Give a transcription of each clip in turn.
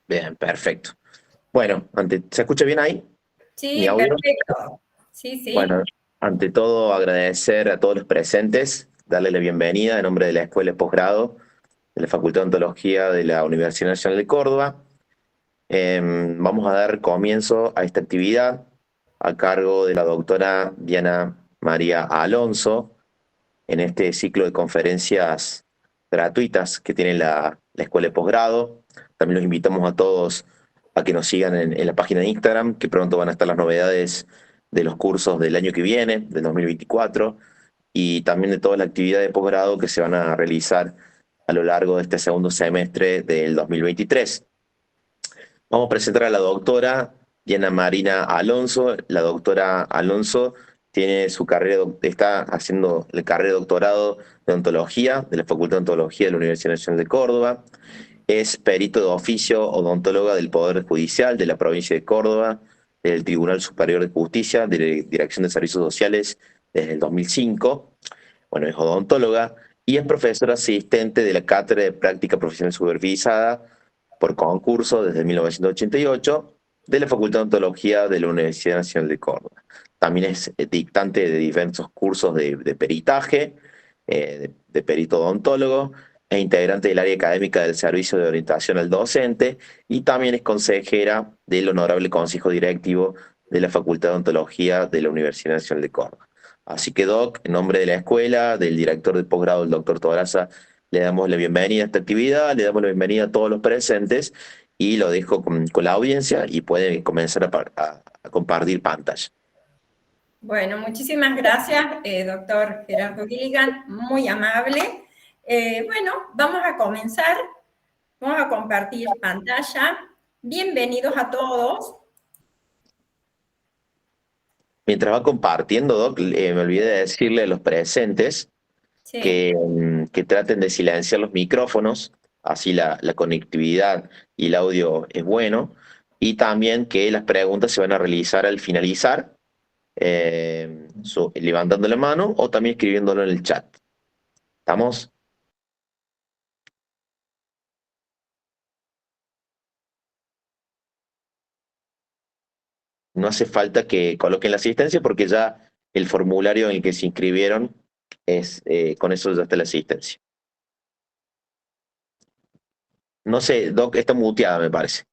Bien, perfecto. Bueno, ¿se escucha bien ahí mi Sí, audio? perfecto. Sí, sí. Bueno, ante todo agradecer a todos los presentes, darle la bienvenida en nombre de la Escuela de Posgrado de la Facultad de Ontología de la Universidad Nacional de Córdoba. Vamos a dar comienzo a esta actividad a cargo de la doctora Diana María Alonso en este ciclo de conferencias gratuitas que tiene la Escuela de Posgrado. También los invitamos a todos a que nos sigan en la página de Instagram, que pronto van a estar las novedades de los cursos del año que viene, del 2024, y también de toda la actividad de posgrado que se van a realizar a lo largo de este segundo semestre del 2023. Vamos a presentar a la doctora Diana Marina Alonso. La doctora Alonso tiene su carrera, está haciendo la carrera de doctorado de ontología de la Facultad de Ontología de la Universidad Nacional de Córdoba. Es perito de oficio odontóloga del Poder Judicial de la provincia de Córdoba, del Tribunal Superior de Justicia, de la Dirección de Servicios Sociales desde el 2005. Bueno, es odontóloga y es profesora asistente de la Cátedra de Práctica Profesional Supervisada por concurso desde 1988 de la Facultad de Ontología de la Universidad Nacional de Córdoba. También es dictante de diversos cursos de peritaje, de perito odontólogo, e integrante del área académica del Servicio de Orientación al Docente, y también es consejera del Honorable Consejo Directivo de la Facultad de Ontología de la Universidad Nacional de Córdoba. Así que, Doc, en nombre de la escuela, del director de posgrado, el doctor Toraza, le damos la bienvenida a esta actividad, le damos la bienvenida a todos los presentes y lo dejo con la audiencia y pueden comenzar a compartir pantalla. Bueno, muchísimas gracias, doctor Gerardo Gilligan, muy amable. Bueno, vamos a comenzar, vamos a compartir pantalla. Bienvenidos a todos. Mientras va compartiendo, Doc, me olvidé de decirle a los presentes Sí. que traten de silenciar los micrófonos, así la conectividad y el audio es bueno, y también que las preguntas se van a realizar al finalizar, levantando la mano o también escribiéndolo en el chat. ¿Estamos? No hace falta que coloquen la asistencia porque ya el formulario en el que se inscribieron con eso ya está la asistencia. No sé, Doc, está muteada, me parece.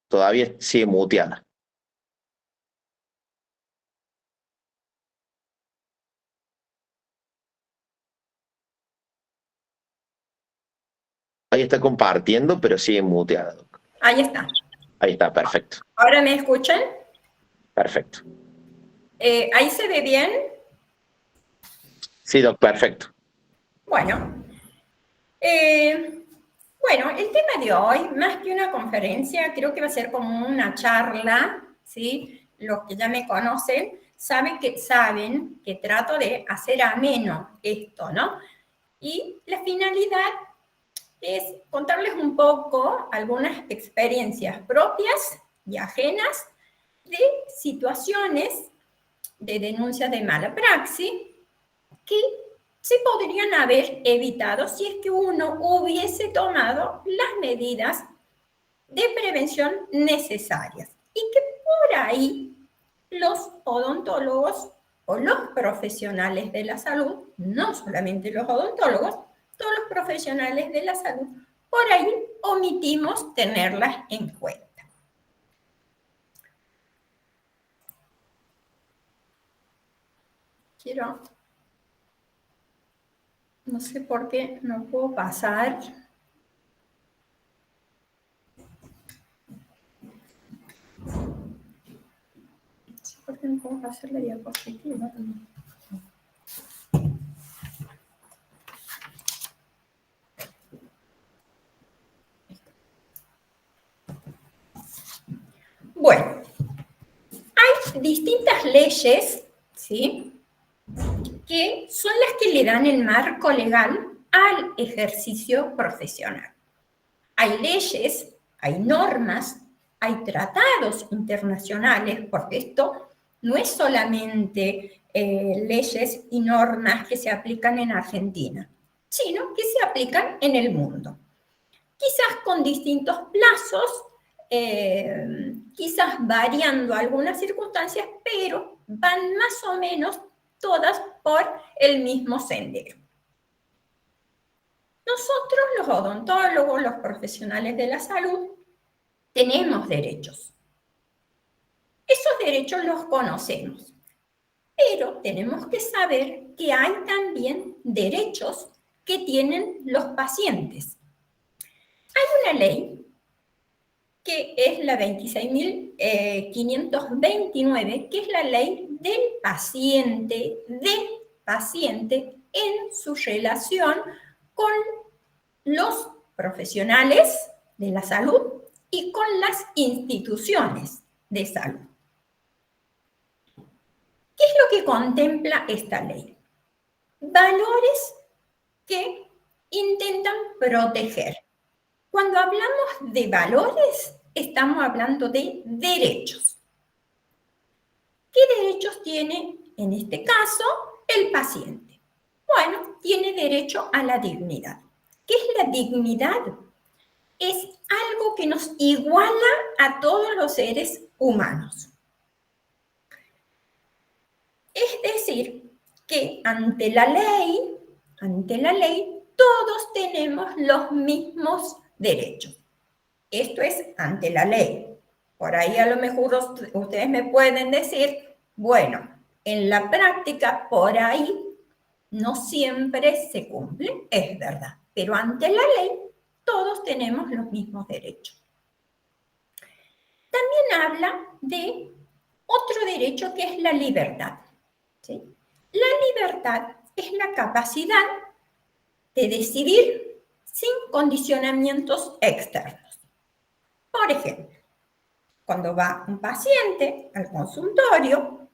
Todavía sigue muteada. Ahí está compartiendo, pero sigue muteada, Doc. Ahí está. Ahí está, perfecto. ¿Ahora me escuchan? Perfecto. ¿Ahí se ve bien? Sí, Doc, perfecto. Bueno, bueno, el tema de hoy, más que una conferencia, creo que va a ser como una charla, ¿sí? Los que ya me conocen saben que trato de hacer ameno esto, ¿no? Y la finalidad es contarles un poco algunas experiencias propias y ajenas de situaciones de denuncias de mala praxis que se podrían haber evitado si es que uno hubiese tomado las medidas de prevención necesarias y que por ahí los odontólogos o los profesionales de la salud, no solamente los odontólogos, todos los profesionales de la salud, por ahí omitimos tenerlas en cuenta. No sé por qué no puedo pasar. ¿Por qué no puedo pasar la diapositiva también? Bueno, hay distintas leyes, ¿sí?, que son las que le dan el marco legal al ejercicio profesional. Hay leyes, hay normas hay tratados internacionales, porque esto no es solamente leyes y normas que se aplican en Argentina, sino que se aplican en el mundo. Quizás con distintos plazos, quizás variando algunas circunstancias, pero van más o menos todas por el mismo sendero. Nosotros, los odontólogos, los profesionales de la salud, tenemos derechos. Esos derechos los conocemos, pero tenemos que saber que hay también derechos que tienen los pacientes. Hay una ley que es la 26.529, que es la ley del paciente en su relación con los profesionales de la salud y con las instituciones de salud. ¿Qué es lo que contempla esta ley? Valores que intentan proteger. Cuando hablamos de valores, estamos hablando de derechos. ¿Qué derechos tiene, en este caso, el paciente? Bueno, tiene derecho a la dignidad. ¿Qué es la dignidad? Es algo que nos iguala a todos los seres humanos. Es decir, que ante la ley, todos tenemos los mismos derechos. Esto es ante la ley. Por ahí a lo mejor ustedes me pueden decir, bueno, en la práctica por ahí no siempre se cumple, es verdad, pero ante la ley todos tenemos los mismos derechos. También habla de otro derecho que es la libertad, ¿sí? La libertad es la capacidad de decidir sin condicionamientos externos. Por ejemplo, cuando va un paciente al consultorio,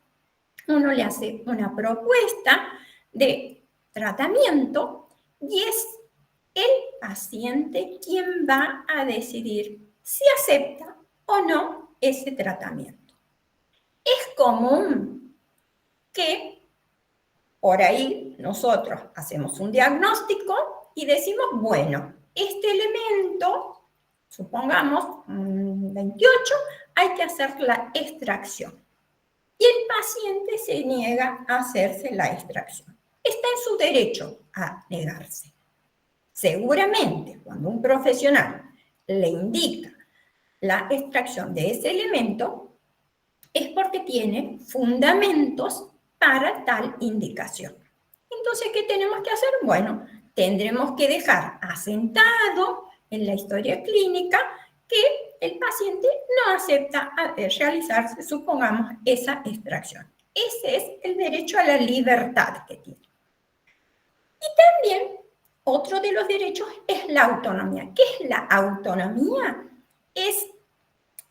uno le hace una propuesta de tratamiento y es el paciente quien va a decidir si acepta o no ese tratamiento. Es común que por ahí nosotros hacemos un diagnóstico y decimos, bueno, este elemento, supongamos 28, hay que hacer la extracción. Y el paciente se niega a hacerse la extracción. Está en su derecho a negarse. Seguramente, cuando un profesional le indica la extracción de ese elemento, es porque tiene fundamentos para tal indicación. Entonces, ¿qué tenemos que hacer? Bueno, tendremos que dejar asentado en la historia clínica que el paciente no acepta realizarse, supongamos, esa extracción. Ese es el derecho a la libertad que tiene. Y también otro de los derechos es la autonomía. ¿Qué es la autonomía? Es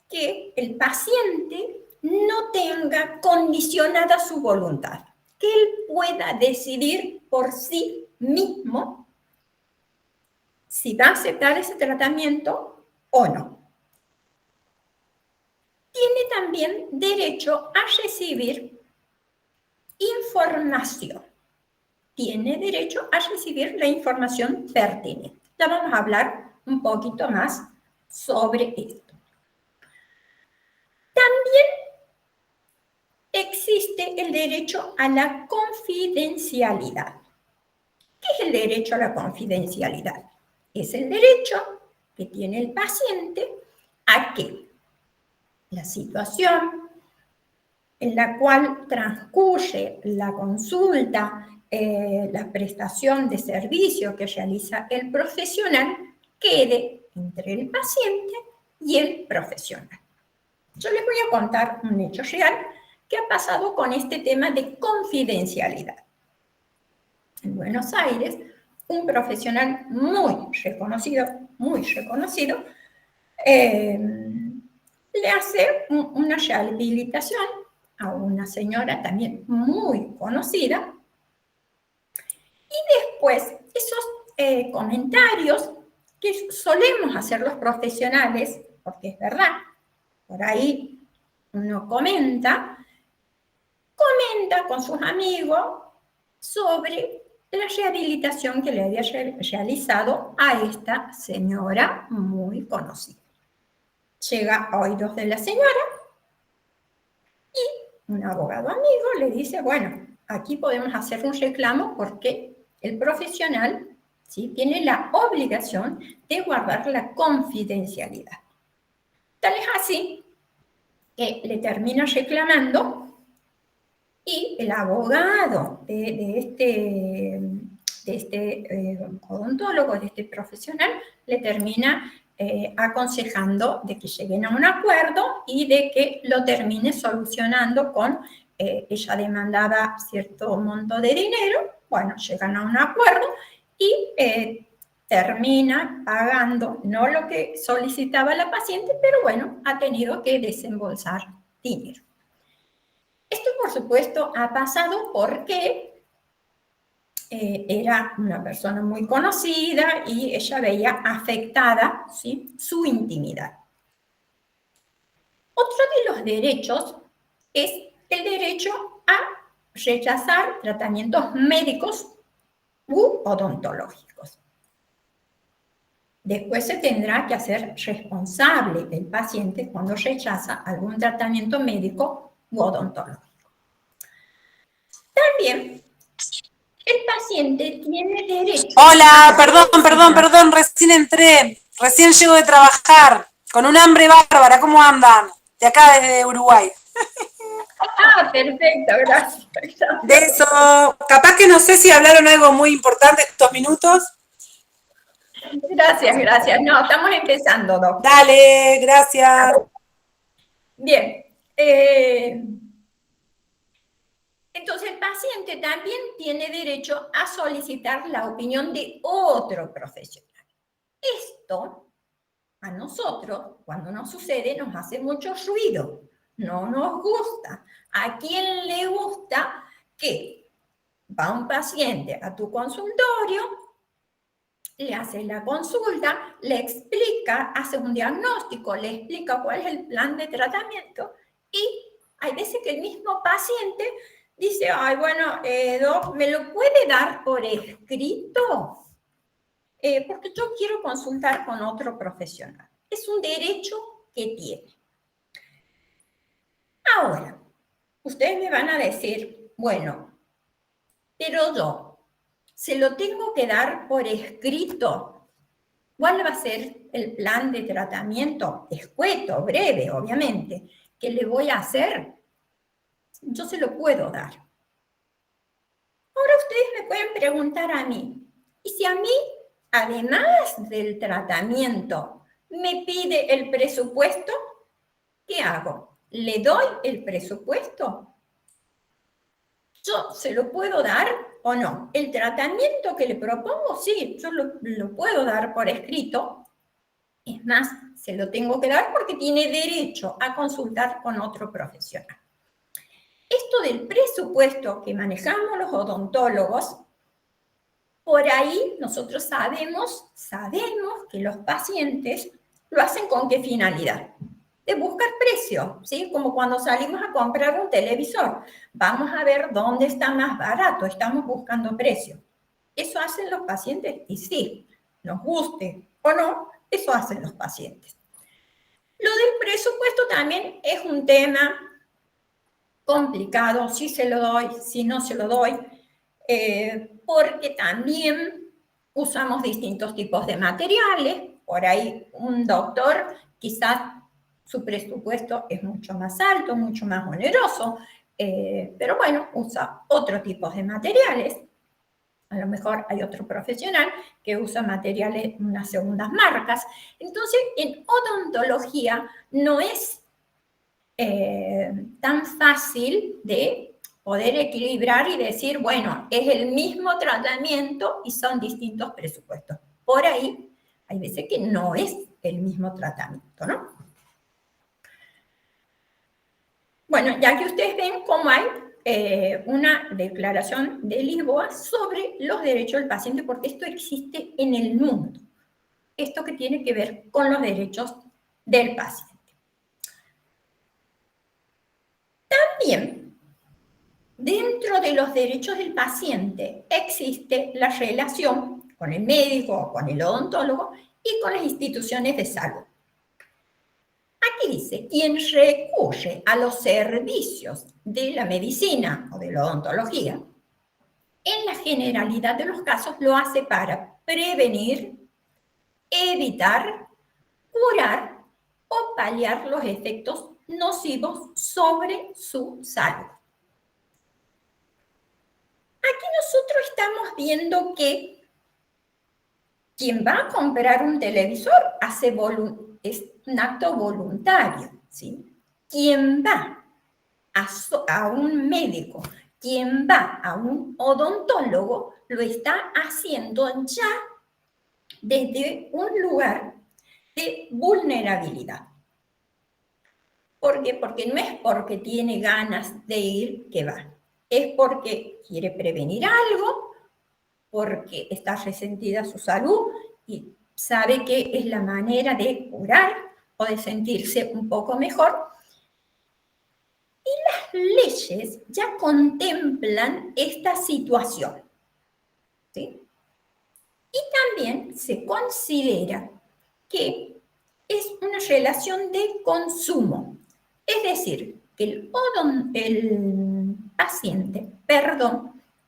que el paciente no tenga condicionada su voluntad, que él pueda decidir por sí mismo si va a aceptar ese tratamiento o no. Tiene también derecho a recibir información. Tiene derecho a recibir la información pertinente. Ya vamos a hablar un poquito más sobre esto. También existe el derecho a la confidencialidad. ¿Qué es el derecho a la confidencialidad? Es el derecho que tiene el paciente a que la situación en la cual transcurre la consulta, la prestación de servicio que realiza el profesional, quede entre el paciente y el profesional. Yo les voy a contar un hecho real que ha pasado con este tema de confidencialidad. En Buenos Aires, un profesional muy reconocido, le hace una rehabilitación a una señora también muy conocida, y después esos comentarios que solemos hacer los profesionales, porque es verdad, por ahí uno comenta con sus amigos sobre la rehabilitación que le había realizado a esta señora muy conocida. Llega a oídos de la señora y un abogado amigo le dice, bueno, aquí podemos hacer un reclamo porque el profesional, ¿sí?, tiene la obligación de guardar la confidencialidad. Tal es así que le termina reclamando y el abogado de este odontólogo, de este profesional, le termina aconsejando de que lleguen a un acuerdo y de que lo termine solucionando con, ella demandaba cierto monto de dinero, bueno, llegan a un acuerdo y termina pagando, no lo que solicitaba la paciente, pero bueno, ha tenido que desembolsar dinero. Esto, por supuesto, ha pasado porque era una persona muy conocida y ella veía afectada, ¿sí?, su intimidad. Otro de los derechos es el derecho a rechazar tratamientos médicos u odontológicos. Después se tendrá que hacer responsable el paciente cuando rechaza algún tratamiento médico u odontológico. También el paciente tiene derecho... Hola, perdón, recién entré, recién llego de trabajar, con un hambre bárbara, ¿cómo andan? De acá desde Uruguay. Ah, perfecto, gracias. De eso, capaz que no sé si hablaron algo muy importante estos minutos. Gracias. No, estamos empezando, doctor. Dale, gracias. Bien. Entonces, el paciente también tiene derecho a solicitar la opinión de otro profesional. Esto, a nosotros, cuando nos sucede, nos hace mucho ruido. No nos gusta. ¿A quién le gusta que va un paciente a tu consultorio, le hace la consulta, le explica, hace un diagnóstico, le explica cuál es el plan de tratamiento y hay veces que el mismo paciente dice, ay, bueno, doc, ¿me lo puede dar por escrito? Porque yo quiero consultar con otro profesional. Es un derecho que tiene. Ahora, ustedes me van a decir, bueno, pero yo, ¿se lo tengo que dar por escrito? ¿Cuál va a ser el plan de tratamiento escueto, breve, obviamente, que le voy a hacer? Yo se lo puedo dar. Ahora ustedes me pueden preguntar a mí, ¿y si a mí, además del tratamiento, me pide el presupuesto? ¿Qué hago? ¿Le doy el presupuesto? ¿Yo se lo puedo dar o no? El tratamiento que le propongo, sí, yo lo puedo dar por escrito. Es más, se lo tengo que dar porque tiene derecho a consultar con otro profesional. Esto del presupuesto que manejamos los odontólogos, por ahí nosotros sabemos que los pacientes lo hacen con qué finalidad. De buscar precio, ¿sí? Como cuando salimos a comprar un televisor. Vamos a ver dónde está más barato, estamos buscando precio. Eso hacen los pacientes y sí, nos guste o no, eso hacen los pacientes. Lo del presupuesto también es un tema complicado, si se lo doy, si no se lo doy, porque también usamos distintos tipos de materiales. Por ahí un doctor quizás su presupuesto es mucho más alto, mucho más oneroso, pero bueno, usa otro tipo de materiales. A lo mejor hay otro profesional que usa materiales, unas segundas marcas. Entonces, en odontología no es tan fácil de poder equilibrar y decir, bueno, es el mismo tratamiento y son distintos presupuestos. Por ahí, hay veces que no es el mismo tratamiento, ¿no? Bueno, ya que ustedes ven cómo hay una declaración de Lisboa sobre los derechos del paciente, porque esto existe en el mundo. Esto que tiene que ver con los derechos del paciente. También, dentro de los derechos del paciente existe la relación con el médico, con el odontólogo y con las instituciones de salud. Aquí dice, quien recurre a los servicios de la medicina o de la odontología, en la generalidad de los casos lo hace para prevenir, evitar, curar o paliar los efectos nocivos sobre su salud. Aquí nosotros estamos viendo que quien va a comprar un televisor es un acto voluntario, ¿sí? Quien va a un médico, quien va a un odontólogo, lo está haciendo ya desde un lugar de vulnerabilidad. ¿Por qué? Porque no es porque tiene ganas de ir que va. Es porque quiere prevenir algo, porque está resentida su salud y sabe que es la manera de curar o de sentirse un poco mejor. Y las leyes ya contemplan esta situación, ¿sí? Y también se considera que es una relación de consumo. Es decir, que el paciente,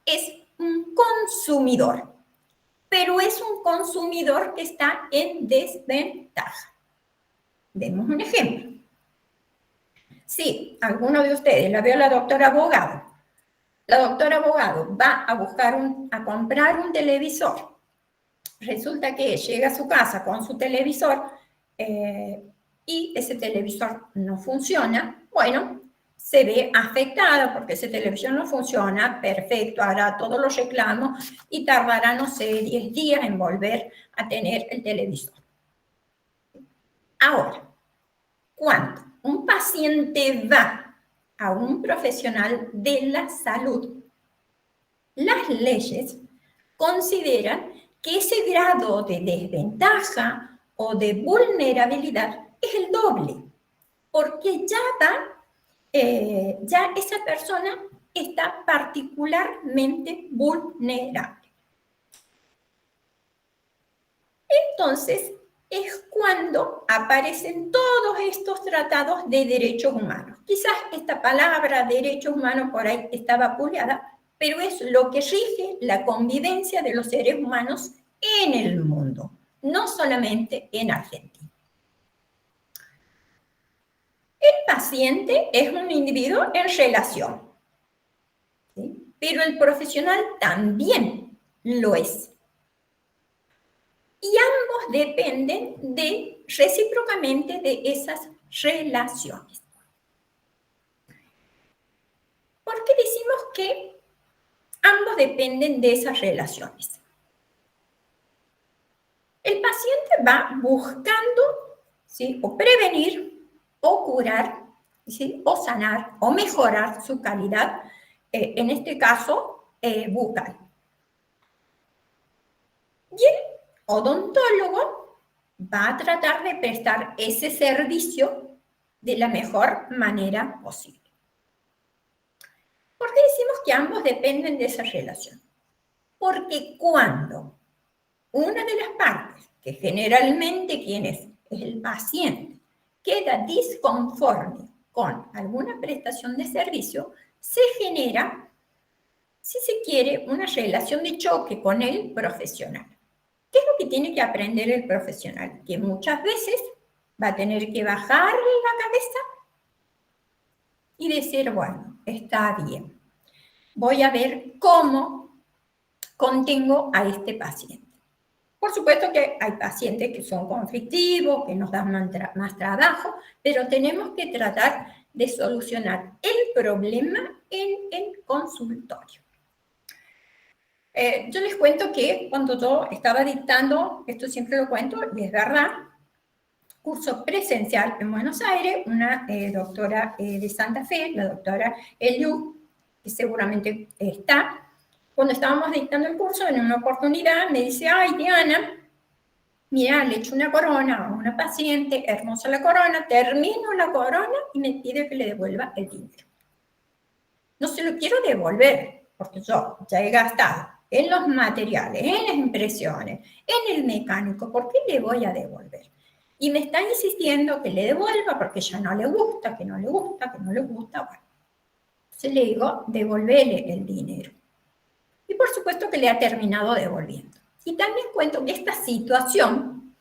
es un consumidor, pero es un consumidor que está en desventaja. Demos un ejemplo. Si alguno de ustedes la veo a la doctora abogado va a comprar un televisor, resulta que llega a su casa con su televisor y ese televisor no funciona, bueno, se ve afectada porque ese televisor no funciona, perfecto, hará todos los reclamos y tardará, no sé, 10 días en volver a tener el televisor. Ahora, cuando un paciente va a un profesional de la salud, las leyes consideran que ese grado de desventaja o de vulnerabilidad es el doble, porque ya esa persona está particularmente vulnerable. Entonces, es cuando aparecen todos estos tratados de derechos humanos. Quizás esta palabra derechos humanos por ahí está vapuleada, pero es lo que rige la convivencia de los seres humanos en el mundo, no solamente en Argentina. El paciente es un individuo en relación, ¿sí? Pero el profesional también lo es. Y ambos dependen recíprocamente de esas relaciones. ¿Por qué decimos que ambos dependen de esas relaciones? El paciente va buscando, ¿sí?, o prevenir, o curar, ¿sí?, o sanar, o mejorar su calidad, en este caso, bucal. Y el odontólogo va a tratar de prestar ese servicio de la mejor manera posible. ¿Por qué decimos que ambos dependen de esa relación? Porque cuando una de las partes, que generalmente ¿quién es? Es el paciente, queda disconforme con alguna prestación de servicio, se genera, si se quiere, una relación de choque con el profesional. ¿Qué es lo que tiene que aprender el profesional? Que muchas veces va a tener que bajar la cabeza y decir, bueno, está bien, voy a ver cómo contengo a este paciente. Por supuesto que hay pacientes que son conflictivos, que nos dan más trabajo, pero tenemos que tratar de solucionar el problema en el consultorio. Yo les cuento que cuando yo estaba dictando, esto siempre lo cuento, y es verdad, curso presencial en Buenos Aires, una doctora de Santa Fe, la doctora Eliu, que seguramente está. Cuando estábamos dictando el curso, en una oportunidad me dice, ay, Diana, mira, le echo una corona a una paciente, hermosa la corona, termino la corona y me pide que le devuelva el dinero. no se lo quiero devolver, porque yo ya he gastado en los materiales, en las impresiones, en el mecánico, ¿por qué le voy a devolver? Y me está insistiendo que le devuelva porque ya no le gusta, que no le gusta, que no le gusta. Bueno, entonces le digo, devolverle el dinero. Y por supuesto que le ha terminado devolviendo. Y también cuento que esta situación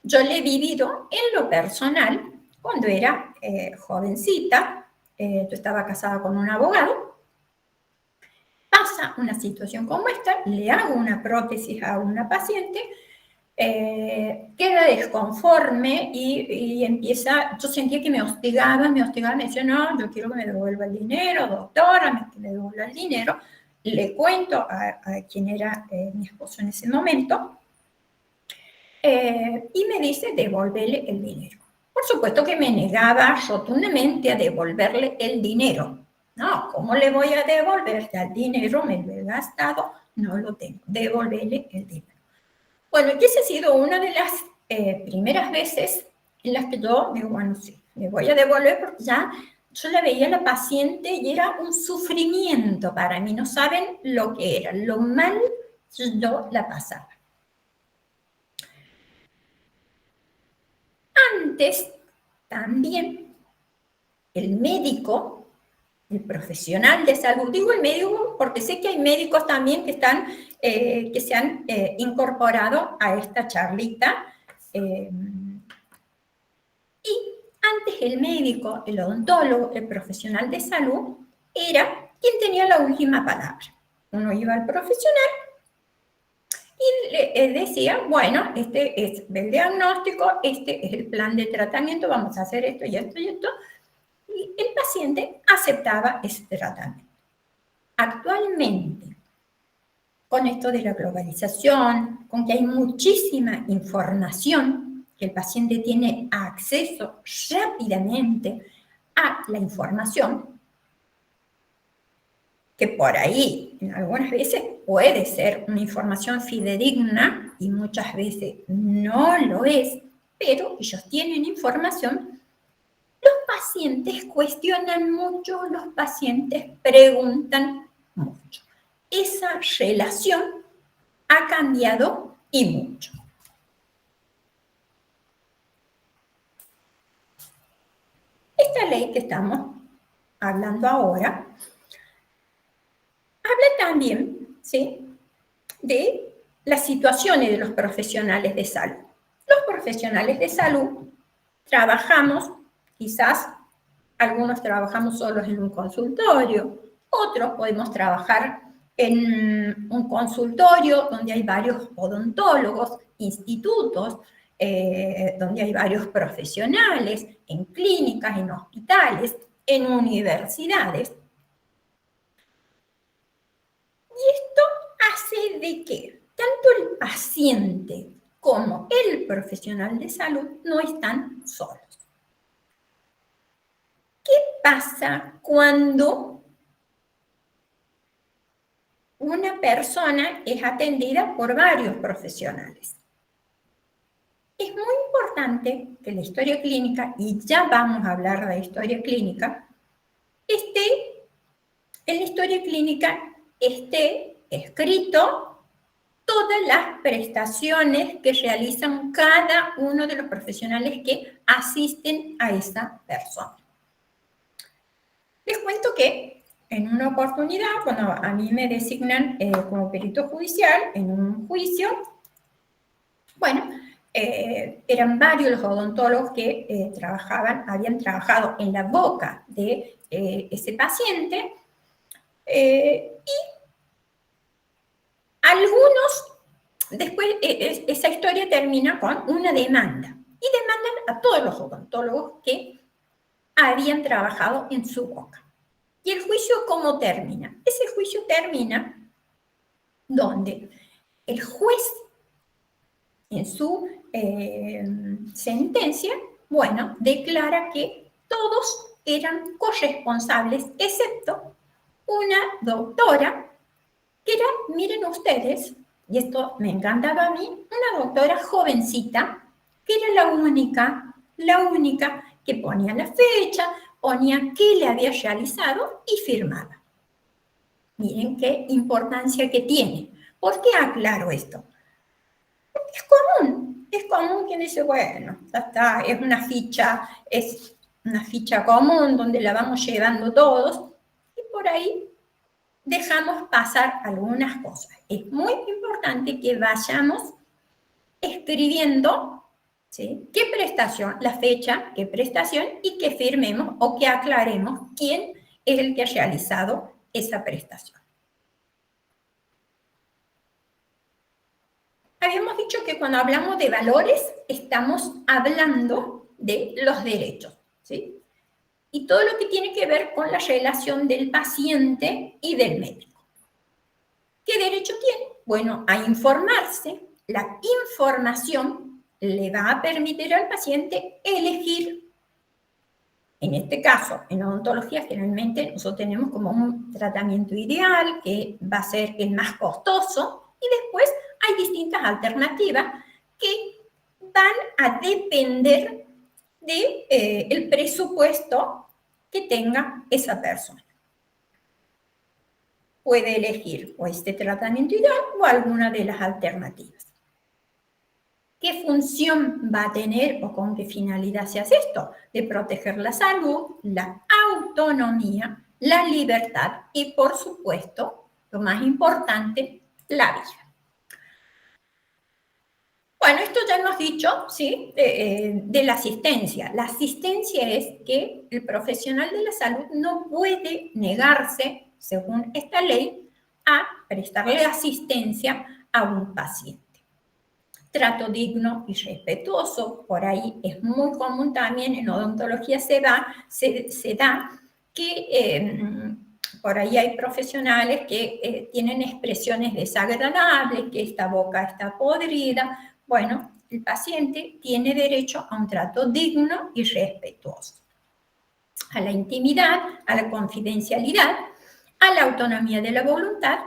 yo la he vivido en lo personal cuando era jovencita. Yo estaba casada con un abogado. Pasa una situación como esta, le hago una prótesis a una paciente, queda desconforme y empieza, yo sentía que me hostigaba, me decía, no, yo quiero que me devuelva el dinero, doctora, que me devuelva el dinero. Le cuento a quien era mi esposo en ese momento, y me dice, devolverle el dinero. Por supuesto que me negaba rotundamente a devolverle el dinero. No, ¿cómo le voy a devolver? Ya el dinero me lo he gastado, no lo tengo. Devolverle el dinero. Bueno, y esa ha sido una de las primeras veces en las que yo digo, bueno, sí, le voy a devolver porque ya yo la veía a la paciente y era un sufrimiento para mí. No saben lo que era, lo mal yo la pasaba. Antes, también, el médico, el profesional de salud, digo el médico porque sé que hay médicos también que se han incorporado a esta charlita. Y antes el médico, el odontólogo, el profesional de salud, era quien tenía la última palabra. Uno iba al profesional y le decía, bueno, este es el diagnóstico, este es el plan de tratamiento, vamos a hacer esto y esto y esto. Y el paciente aceptaba ese tratamiento. Actualmente, con esto de la globalización, con que hay muchísima información, que el paciente tiene acceso rápidamente a la información, que por ahí en algunas veces puede ser una información fidedigna y muchas veces no lo es, pero ellos tienen información. Los pacientes cuestionan mucho, los pacientes preguntan mucho. Esa relación ha cambiado y mucho. Esta ley que estamos hablando ahora habla también, ¿sí?, de las situaciones de los profesionales de salud. Los profesionales de salud trabajamos, quizás algunos trabajamos solos en un consultorio, otros podemos trabajar en un consultorio donde hay varios odontólogos, institutos, donde hay varios profesionales, en clínicas, en hospitales, en universidades. Y esto hace de que tanto el paciente como el profesional de salud no están solos. ¿Qué pasa cuando una persona es atendida por varios profesionales? Es muy importante que la historia clínica, y ya vamos a hablar de historia clínica, en la historia clínica esté escrito todas las prestaciones que realizan cada uno de los profesionales que asisten a esa persona. Les cuento que en una oportunidad, cuando a mí me designan como perito judicial en un juicio, bueno, eran varios los odontólogos que habían trabajado en la boca de ese paciente, y algunos, después esa historia termina con una demanda, y demandan a todos los odontólogos que habían trabajado en su boca. ¿Y el juicio cómo termina? Ese juicio termina donde el juez, en su sentencia, bueno, declara que todos eran corresponsables, excepto una doctora, que era, miren ustedes, y esto me encantaba a mí, una doctora jovencita, que era la única que ponía la fecha, ponía qué le había realizado y firmaba. Miren qué importancia que tiene. ¿Por qué aclaro esto? Porque es común quien dice, bueno, ya está, es una ficha común donde la vamos llevando todos, y por ahí dejamos pasar algunas cosas. Es muy importante que vayamos escribiendo, ¿sí?, qué prestación, la fecha, qué prestación, y que firmemos o que aclaremos quién es el que ha realizado esa prestación. Habíamos dicho que cuando hablamos de valores, estamos hablando de los derechos, ¿sí? Y todo lo que tiene que ver con la relación del paciente y del médico. ¿Qué derecho tiene? Bueno, a informarse. La información le va a permitir al paciente elegir. En este caso, en odontología, generalmente nosotros tenemos como un tratamiento ideal, que va a ser el más costoso, y después hay distintas alternativas que van a depender del presupuesto que tenga esa persona. Puede elegir o este tratamiento ideal o alguna de las alternativas. ¿Qué función va a tener o con qué finalidad se hace esto? De proteger la salud, la autonomía, la libertad y, por supuesto, lo más importante, la vida. Bueno, esto ya hemos dicho, ¿sí?, de la asistencia. La asistencia es que el profesional de la salud no puede negarse, según esta ley, a prestarle asistencia a un paciente. Trato digno y respetuoso, por ahí es muy común también, en odontología se da que por ahí hay profesionales que tienen expresiones desagradables, que esta boca está podrida. Bueno, el paciente tiene derecho a un trato digno y respetuoso, a la intimidad, a la confidencialidad, a la autonomía de la voluntad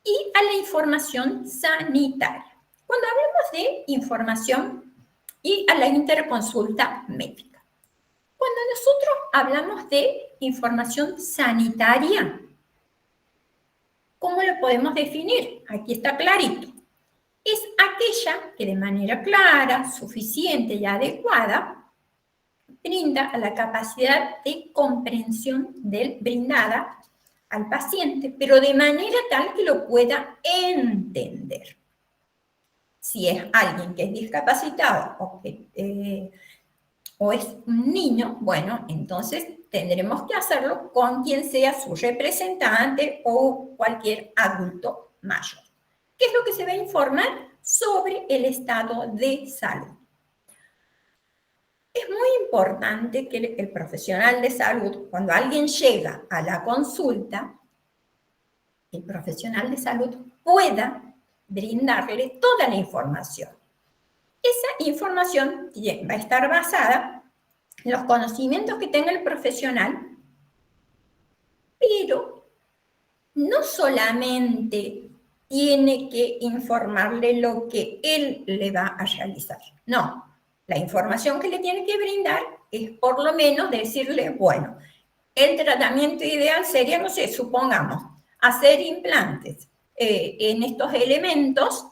y a la información sanitaria. Cuando hablamos de información y a la interconsulta médica, cuando nosotros hablamos de información sanitaria, ¿cómo lo podemos definir? Aquí está clarito. Es aquella que de manera clara, suficiente y adecuada brinda a la capacidad de comprensión brindada al paciente, pero de manera tal que lo pueda entender. Si es alguien que es discapacitado o es un niño, bueno, entonces tendremos que hacerlo con quien sea su representante o cualquier adulto mayor. ¿Qué es lo que se va a informar sobre el estado de salud? Es muy importante que el profesional de salud, cuando alguien llega a la consulta, el profesional de salud pueda brindarle toda la información. Esa información va a estar basada en los conocimientos que tenga el profesional, pero no solamente tiene que informarle lo que él le va a realizar. No, la información que le tiene que brindar es por lo menos decirle, bueno, el tratamiento ideal sería, no sé, supongamos, hacer implantes en estos elementos.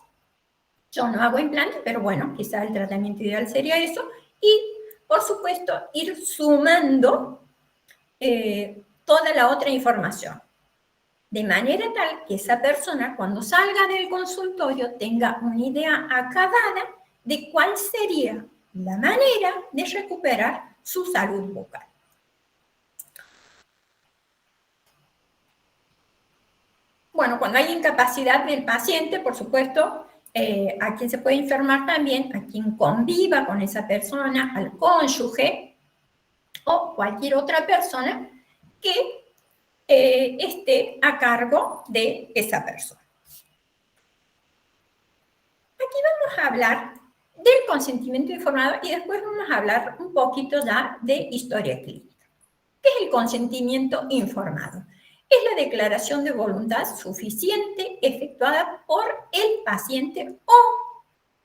Yo no hago implantes, pero bueno, quizá el tratamiento ideal sería eso. Y, por supuesto, ir sumando toda la otra información. De manera tal que esa persona, cuando salga del consultorio, tenga una idea acabada de cuál sería la manera de recuperar su salud bucal. Bueno, cuando hay incapacidad del paciente, por supuesto, a quien se puede informar también, a quien conviva con esa persona, al cónyuge o cualquier otra persona que esté a cargo de esa persona. Aquí vamos a hablar del consentimiento informado y después vamos a hablar un poquito ya de historia clínica. ¿Qué es el consentimiento informado? Es la declaración de voluntad suficiente efectuada por el paciente o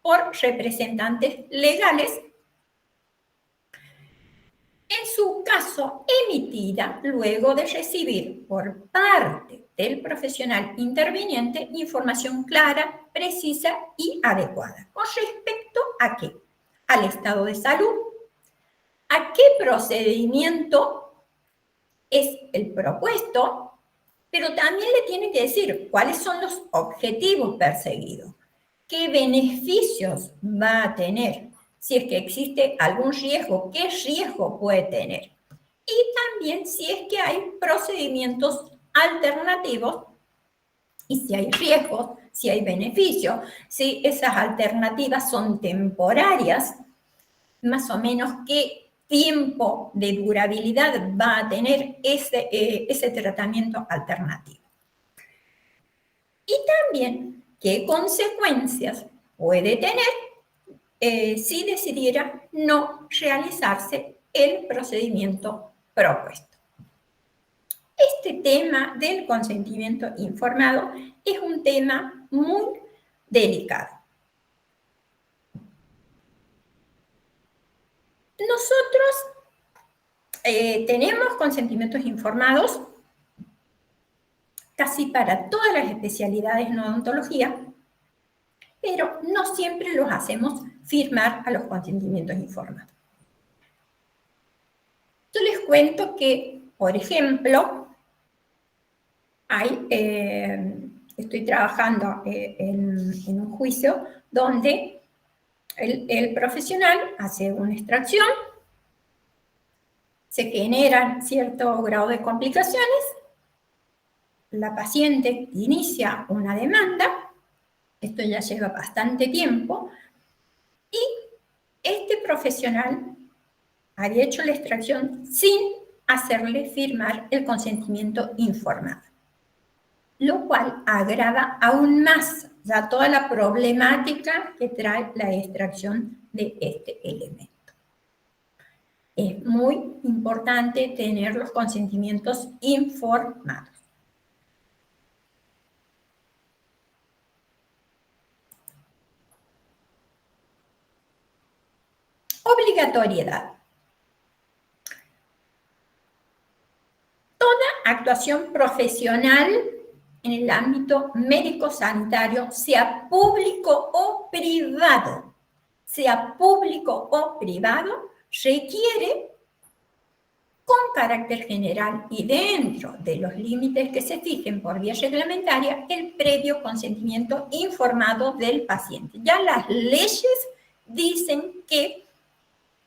por representantes legales en su caso caso emitida luego de recibir por parte del profesional interviniente información clara, precisa y adecuada. ¿Con respecto a qué? Al estado de salud, a qué procedimiento es el propuesto, pero también le tiene que decir cuáles son los objetivos perseguidos, qué beneficios va a tener, si es que existe algún riesgo, qué riesgo puede tener. Y también si es que hay procedimientos alternativos y si hay riesgos, si hay beneficios, si esas alternativas son temporarias, más o menos qué tiempo de durabilidad va a tener ese tratamiento alternativo. Y también qué consecuencias puede tener si decidiera no realizarse el procedimiento propuesto. Este tema del consentimiento informado es un tema muy delicado. Nosotros tenemos consentimientos informados casi para todas las especialidades en odontología, pero no siempre los hacemos firmar a los consentimientos informados. Yo les cuento que, por ejemplo, estoy trabajando en un juicio donde el profesional hace una extracción, se generan cierto grado de complicaciones, la paciente inicia una demanda, esto ya lleva bastante tiempo, y este profesional había hecho la extracción sin hacerle firmar el consentimiento informado, lo cual agrava aún más ya toda la problemática que trae la extracción de este elemento. Es muy importante tener los consentimientos informados. Obligatoriedad. Toda actuación profesional en el ámbito médico-sanitario, sea público o privado, requiere, con carácter general y dentro de los límites que se fijen por vía reglamentaria, el previo consentimiento informado del paciente. Ya las leyes dicen que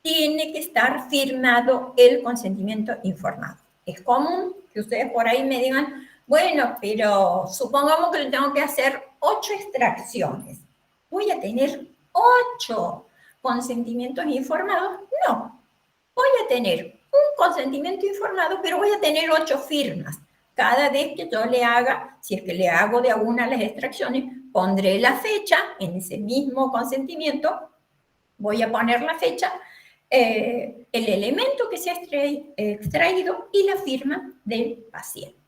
tiene que estar firmado el consentimiento informado. Es común que ustedes por ahí me digan, bueno, pero supongamos que le tengo que hacer 8 extracciones. ¿Voy a tener 8 consentimientos informados? No. Voy a tener un consentimiento informado, pero voy a tener 8 firmas. Cada vez que yo le haga, si es que le hago de alguna de las extracciones, pondré la fecha en ese mismo consentimiento, voy a poner la fecha, el elemento que se ha extraído y la firma del paciente.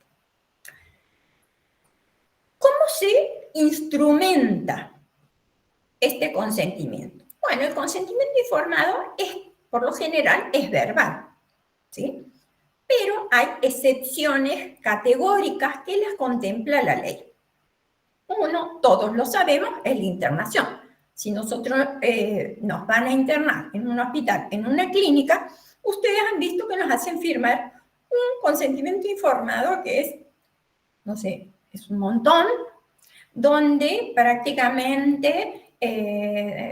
¿Cómo se instrumenta este consentimiento? Bueno, el consentimiento informado por lo general es verbal, ¿sí? Pero hay excepciones categóricas que las contempla la ley. Uno, todos lo sabemos, es la internación. Si nosotros nos van a internar en un hospital, en una clínica, ustedes han visto que nos hacen firmar un consentimiento informado que es, no sé, es un montón, donde prácticamente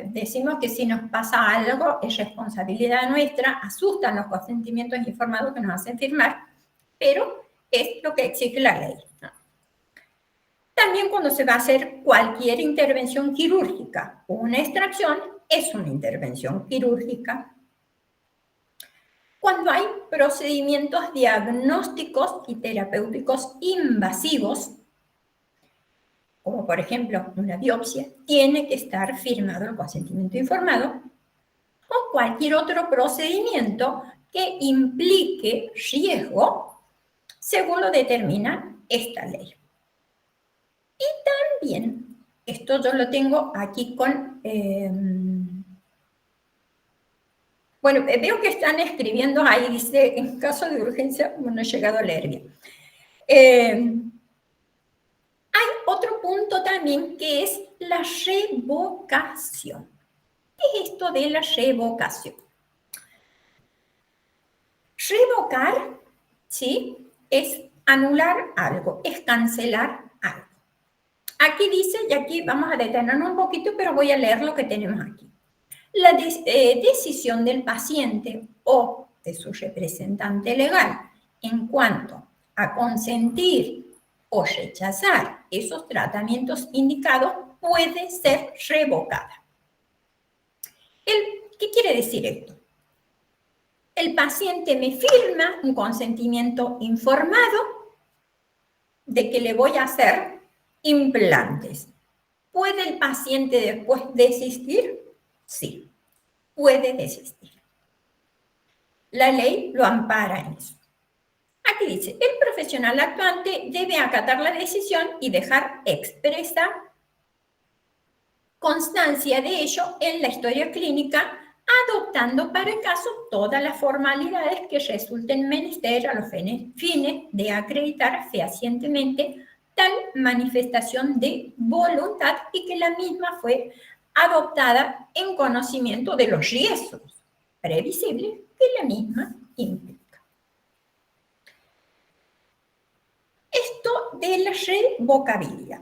decimos que si nos pasa algo es responsabilidad nuestra, asustan los consentimientos informados que nos hacen firmar, pero es lo que exige la ley, ¿no? También cuando se va a hacer cualquier intervención quirúrgica o una extracción, es una intervención quirúrgica. Cuando hay procedimientos diagnósticos y terapéuticos invasivos, como por ejemplo una biopsia, tiene que estar firmado el consentimiento informado, o cualquier otro procedimiento que implique riesgo, según lo determina esta ley. Y también, esto yo lo tengo aquí con Bueno, veo que están escribiendo ahí, dice, en caso de urgencia, no he llegado a leer bien. Hay otro punto también que es la revocación. ¿Qué es esto de la revocación? Revocar, ¿sí? Es anular algo, es cancelar algo. Aquí dice, y aquí vamos a detenernos un poquito, pero voy a leer lo que tenemos aquí. La decisión del paciente o de su representante legal en cuanto a consentir o rechazar esos tratamientos indicados puede ser revocada. ¿Qué quiere decir esto? El paciente me firma un consentimiento informado de que le voy a hacer implantes. ¿Puede el paciente después desistir? Sí, puede desistir. La ley lo ampara en eso. Aquí dice, el profesional actuante debe acatar la decisión y dejar expresa constancia de ello en la historia clínica, adoptando para el caso todas las formalidades que resulten menester a los fines de acreditar fehacientemente tal manifestación de voluntad y que la misma fue adoptada en conocimiento de los riesgos previsibles que la misma implica. Esto de la revocabilidad.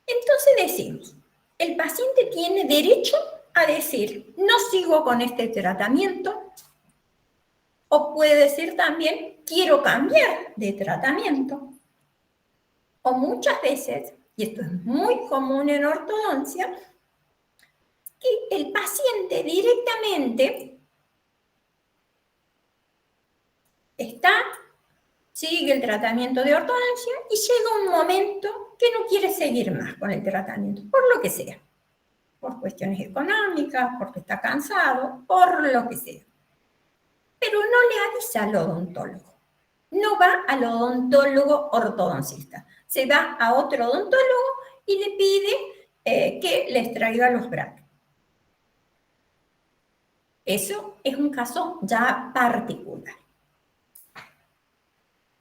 Entonces decimos, el paciente tiene derecho a decir, no sigo con este tratamiento, o puede decir también, quiero cambiar de tratamiento. O muchas veces, y esto es muy común en ortodoncia, que el paciente directamente sigue el tratamiento de ortodoncia y llega un momento que no quiere seguir más con el tratamiento, por lo que sea. Por cuestiones económicas, porque está cansado, por lo que sea. Pero no le avisa al odontólogo. No va al odontólogo ortodoncista. Se va a otro odontólogo y le pide que les traiga los brackets. Eso es un caso ya particular.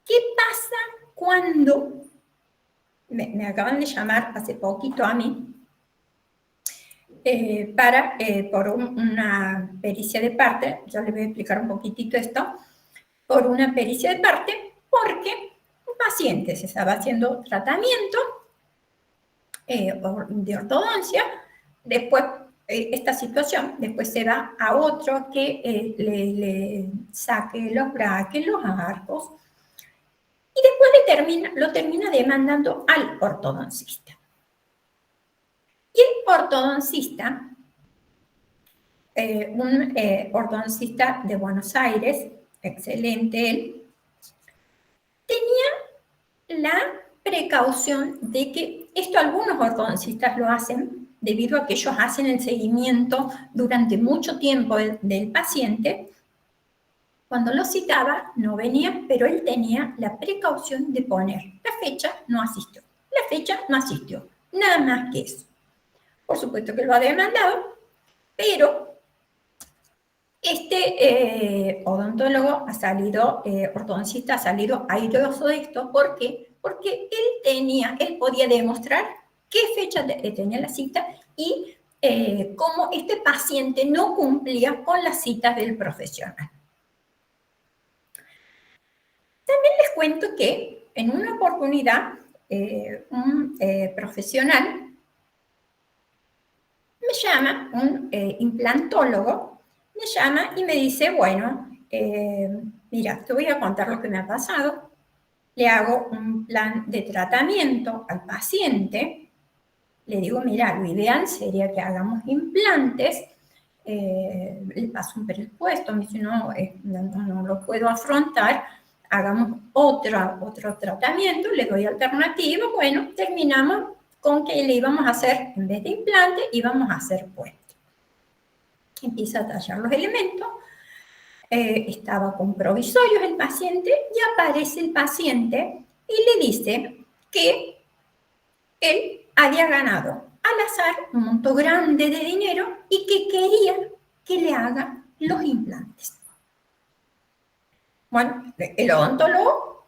¿Qué pasa cuando me acaban de llamar hace poquito a mí por una pericia de parte? Ya les voy a explicar un poquitito esto. Por una pericia de parte, porque un paciente se estaba haciendo tratamiento de ortodoncia, después esta situación, después se va a otro que le saque los brackets, los arcos, y después lo termina demandando al ortodoncista. Y el ortodoncista, un ortodoncista de Buenos Aires, excelente él, tenía la precaución de que esto algunos ortodoncistas lo hacen debido a que ellos hacen el seguimiento durante mucho tiempo del paciente. Cuando lo citaba no venía, pero él tenía la precaución de poner la fecha no asistió, la fecha no asistió, nada más que eso. Por supuesto que lo ha demandado, pero este odontólogo ortodoncista ha salido airoso de esto. ¿Por qué? Porque él podía demostrar qué fecha tenía la cita y cómo este paciente no cumplía con las citas del profesional. También les cuento que en una oportunidad un profesional me llama, un implantólogo, me llama y me dice, bueno, mira, te voy a contar lo que me ha pasado. Le hago un plan de tratamiento al paciente. Le digo, mira, lo ideal sería que hagamos implantes. Le paso un presupuesto. Me dice, no lo puedo afrontar. Hagamos otro tratamiento. Le doy alternativa. Bueno, terminamos con que le íbamos a hacer, en vez de implante, íbamos a hacer puente. Empieza a tallar los elementos. Estaba con provisorios el paciente y aparece el paciente y le dice que él había ganado al azar un monto grande de dinero y que quería que le haga los implantes. Bueno, el odontólogo,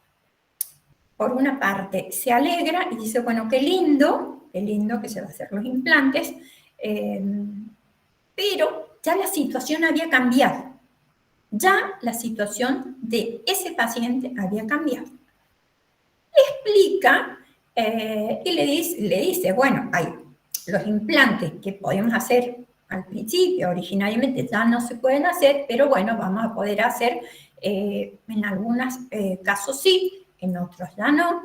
por una parte, se alegra y dice, bueno, qué lindo que se va a hacer los implantes, pero ya la situación había cambiado. Ya la situación de ese paciente había cambiado. Le explica y le dice, bueno, hay los implantes que podemos hacer al principio, originariamente ya no se pueden hacer, pero bueno, vamos a poder hacer en algunos casos sí, en otros ya no.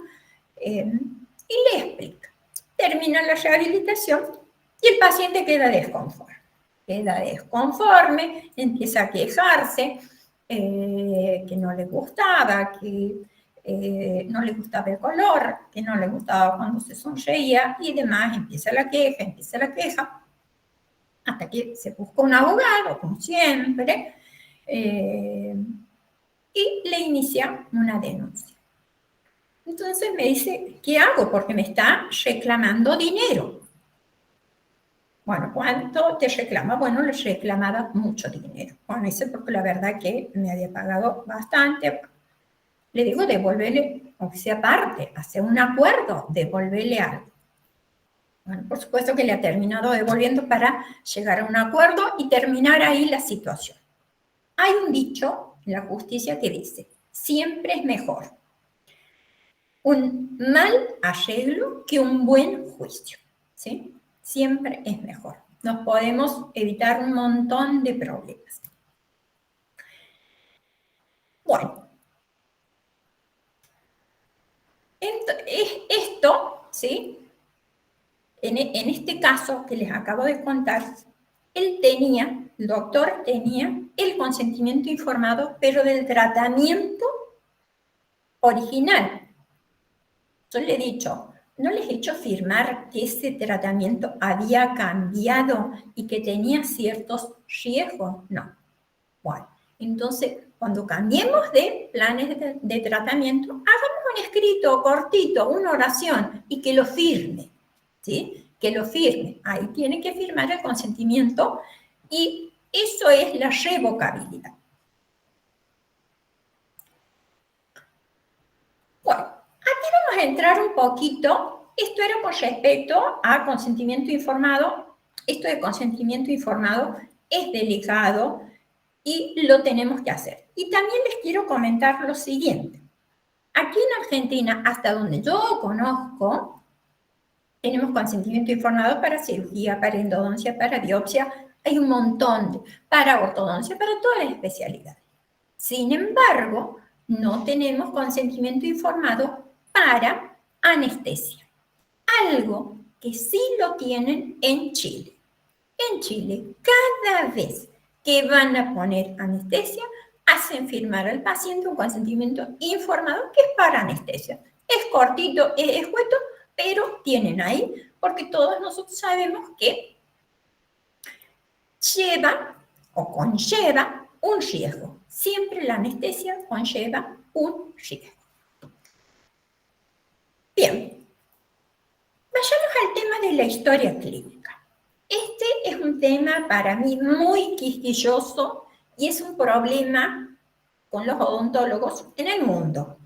Y le explica. Termina la rehabilitación y el paciente queda desconforme. Empieza a quejarse, que no le gustaba, que no le gustaba el color, que no le gustaba cuando se sonreía y demás. Empieza la queja, hasta que se busca un abogado, como siempre, y le inicia una denuncia. Entonces me dice, ¿qué hago? Porque me está reclamando dinero. Bueno, ¿cuánto te reclama? Bueno, le reclamaba mucho dinero. Bueno, dice, porque la verdad que me había pagado bastante. Le digo, devuélvele, aunque sea parte, hacer un acuerdo, devuélvele algo. Bueno, por supuesto que le ha terminado devolviendo para llegar a un acuerdo y terminar ahí la situación. Hay un dicho en la justicia que dice, siempre es mejor un mal arreglo que un buen juicio, ¿sí? Siempre es mejor. Nos podemos evitar un montón de problemas. Bueno, esto, ¿sí? En este caso que les acabo de contar, el doctor tenía el consentimiento informado, pero del tratamiento original. Yo le he dicho, ¿no les he hecho firmar que ese tratamiento había cambiado y que tenía ciertos riesgos? No. Bueno, entonces, cuando cambiemos de planes de tratamiento, hagamos un escrito cortito, una oración, y que lo firme, ¿sí? Que lo firme. Ahí tiene que firmar el consentimiento y eso es la revocabilidad. Bueno, aquí vamos a entrar un poquito. Esto era con respecto a consentimiento informado. Esto de consentimiento informado es delicado y lo tenemos que hacer. Y también les quiero comentar lo siguiente. Aquí en Argentina, hasta donde yo conozco, tenemos consentimiento informado para cirugía, para endodoncia, para biopsia, hay un montón, para ortodoncia, para todas las especialidades. Sin embargo, no tenemos consentimiento informado para anestesia. Algo que sí lo tienen en Chile. En Chile, cada vez que van a poner anestesia, hacen firmar al paciente un consentimiento informado que es para anestesia. Es cortito, es escueto, pero tienen ahí, porque todos nosotros sabemos que lleva o conlleva un riesgo. Siempre la anestesia conlleva un riesgo. Bien, vayamos al tema de la historia clínica. Este es un tema para mí muy quisquilloso y es un problema con los odontólogos en el mundo.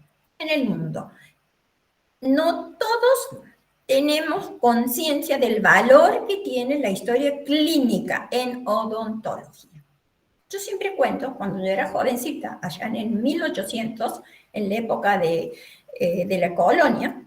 No todos tenemos conciencia del valor que tiene la historia clínica en odontología. Yo siempre cuento, cuando yo era jovencita, allá en el 1800, en la época de la colonia,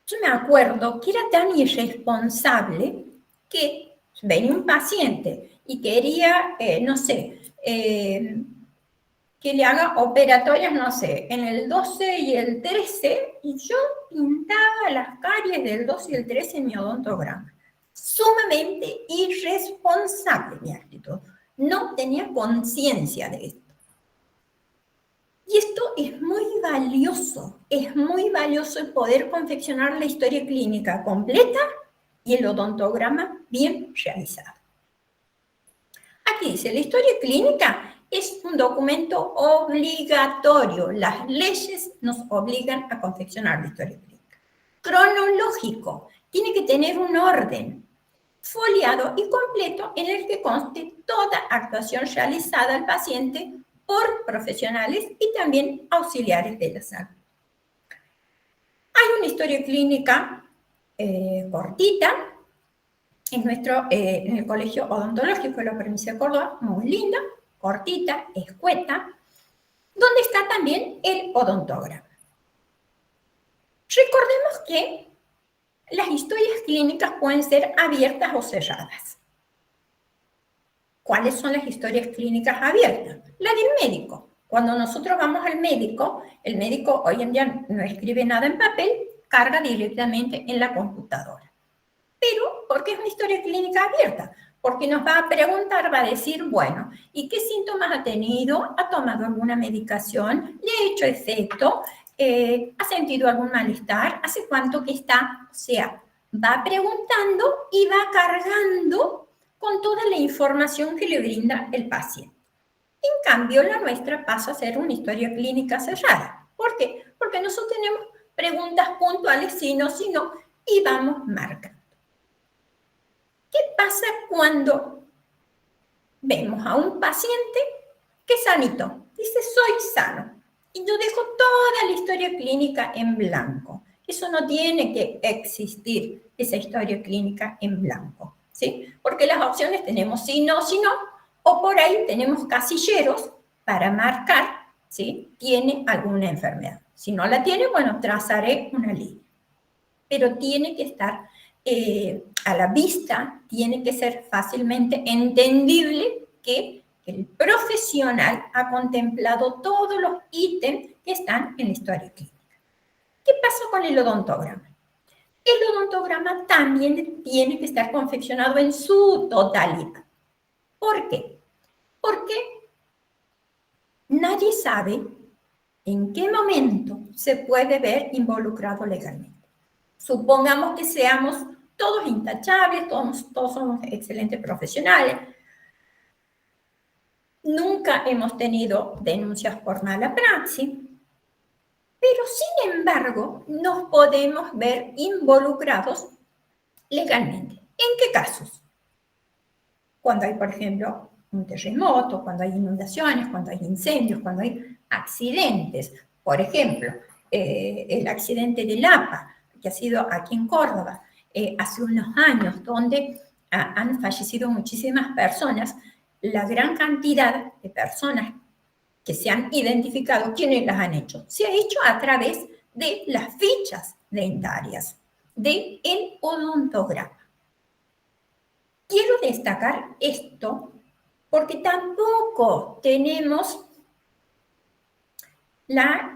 yo me acuerdo que era tan irresponsable que venía un paciente y quería, no sé, que le haga operatorias, no sé, en el 12 y el 13, y yo pintaba las caries del 12 y el 13 en mi odontograma. Sumamente irresponsable mi actitud. No tenía conciencia de esto. Y esto es muy valioso el poder confeccionar la historia clínica completa y el odontograma bien realizado. Aquí dice, la historia clínica es un documento obligatorio. Las leyes nos obligan a confeccionar la historia clínica. Cronológico, tiene que tener un orden. foliado y completo en el que conste toda actuación realizada al paciente por profesionales y también auxiliares de la salud. Hay una historia clínica cortita en el Colegio Odontológico de la provincia de Córdoba, muy linda, cortita, escueta, donde está también el odontograma. Recordemos que las historias clínicas pueden ser abiertas o cerradas. ¿Cuáles son las historias clínicas abiertas? La del médico. Cuando nosotros vamos al médico, el médico hoy en día no escribe nada en papel, carga directamente en la computadora. Pero, ¿por qué es una historia clínica abierta? Porque nos va a preguntar, va a decir, bueno, ¿y qué síntomas ha tenido? ¿Ha tomado alguna medicación? ¿Le ha hecho efecto? ¿Ha sentido algún malestar? ¿Hace cuánto que está? O sea, va preguntando y va cargando con toda la información que le brinda el paciente. En cambio, la nuestra pasa a ser una historia clínica cerrada. ¿Por qué? Porque nosotros tenemos preguntas puntuales, si no, y vamos marcando. ¿Qué pasa cuando vemos a un paciente que es sanito? Dice, soy sano. Y yo dejo toda la historia clínica en blanco. Eso no tiene que existir, esa historia clínica en blanco, ¿sí? Porque las opciones tenemos si no, o por ahí tenemos casilleros para marcar, ¿sí? Tiene alguna enfermedad. Si no la tiene, bueno, trazaré una línea. Pero tiene que estar a la vista, tiene que ser fácilmente entendible que el profesional ha contemplado todos los ítems que están en la historia clínica. ¿Qué pasa con el odontograma? El odontograma también tiene que estar confeccionado en su totalidad. ¿Por qué? Porque nadie sabe en qué momento se puede ver involucrado legalmente. Supongamos que seamos todos intachables, todos somos excelentes profesionales. Nunca hemos tenido denuncias por mala praxis, pero sin embargo nos podemos ver involucrados legalmente. ¿En qué casos? Cuando hay, por ejemplo, un terremoto, cuando hay inundaciones, cuando hay incendios, cuando hay accidentes. Por ejemplo, el accidente de Lapa, que ha sido aquí en Córdoba, hace unos años, donde han fallecido muchísimas personas, la gran cantidad de personas que se han identificado, ¿quiénes las han hecho? Se ha hecho a través de las fichas dentarias, del odontograma. Quiero destacar esto porque tampoco tenemos la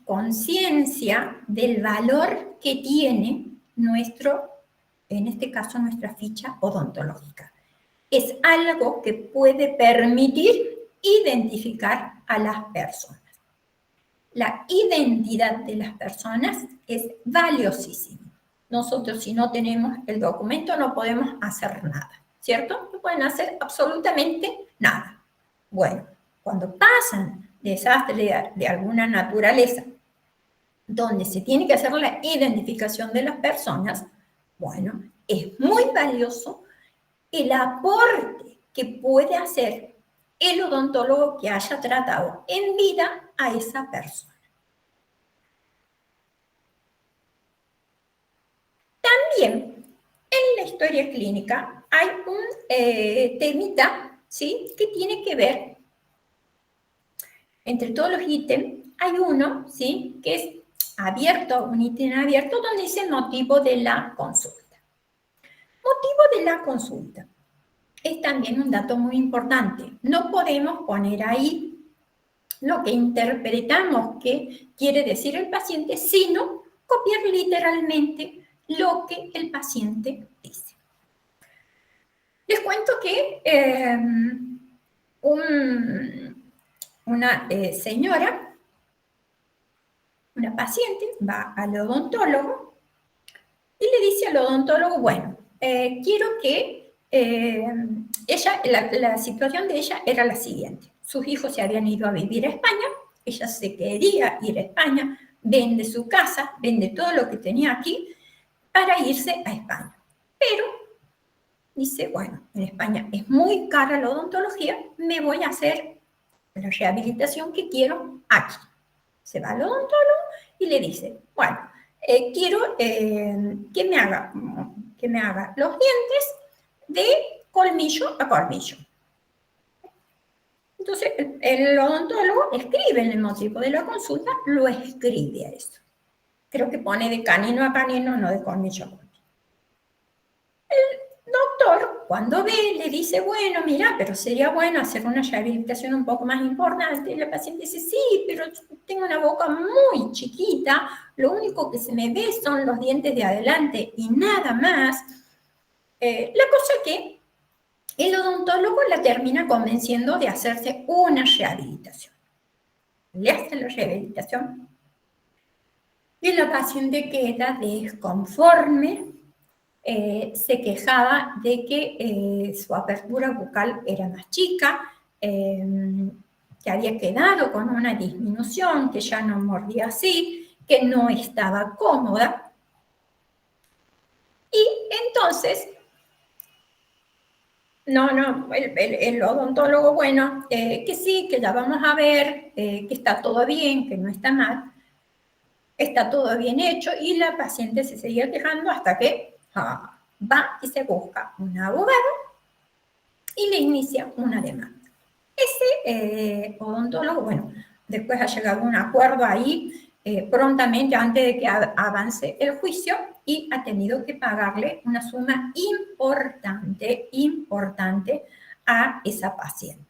conciencia del valor que tiene en este caso, nuestra ficha odontológica. Es algo que puede permitir identificar a las personas. La identidad de las personas es valiosísima. Nosotros, si no tenemos el documento, no podemos hacer nada, ¿cierto? No pueden hacer absolutamente nada. Bueno, cuando pasan desastres de alguna naturaleza, donde se tiene que hacer la identificación de las personas, bueno, es muy valioso el aporte que puede hacer el odontólogo que haya tratado en vida a esa persona. También en la historia clínica hay un temita, ¿sí?, que tiene que ver, entre todos los ítems, hay uno, ¿sí?, que es abierto, un ítem abierto, donde dice motivo de la consulta. Motivo de la consulta es también un dato muy importante. No podemos poner ahí lo que interpretamos que quiere decir el paciente, sino copiar literalmente lo que el paciente dice. Les cuento que una señora, una paciente, va al odontólogo y le dice al odontólogo, bueno, quiero que ella, la situación de ella era la siguiente. Sus hijos se habían ido a vivir a España, ella se quería ir a España, vende su casa, vende todo lo que tenía aquí para irse a España. pero dice, bueno, en España es muy cara la odontología, me voy a hacer la rehabilitación que quiero aquí. Se va al odontólogo y le dice, bueno, quiero que me haga los dientes de colmillo a colmillo. Entonces, el odontólogo escribe en el motivo de la consulta, lo escribe a eso. Creo que pone de canino a canino, no de colmillo a colmillo. El doctor, cuando ve, le dice, bueno, mira, pero sería bueno hacer una rehabilitación un poco más importante. Y la paciente dice, sí, pero tengo una boca muy chiquita, lo único que se me ve son los dientes de adelante y nada más. La cosa que el odontólogo la termina convenciendo de hacerse una rehabilitación. Le hace la rehabilitación y la paciente queda desconforme, se quejaba de que su apertura bucal era más chica, que había quedado con una disminución, que ya no mordía así, que no estaba cómoda. Y entonces, el odontólogo, bueno, que sí, que ya vamos a ver, que está todo bien, que no está mal, está todo bien hecho, y la paciente se seguía quejando hasta que va y se busca un abogado y le inicia una demanda. Ese odontólogo, bueno, después ha llegado a un acuerdo ahí prontamente antes de que avance el juicio y ha tenido que pagarle una suma importante a esa paciente.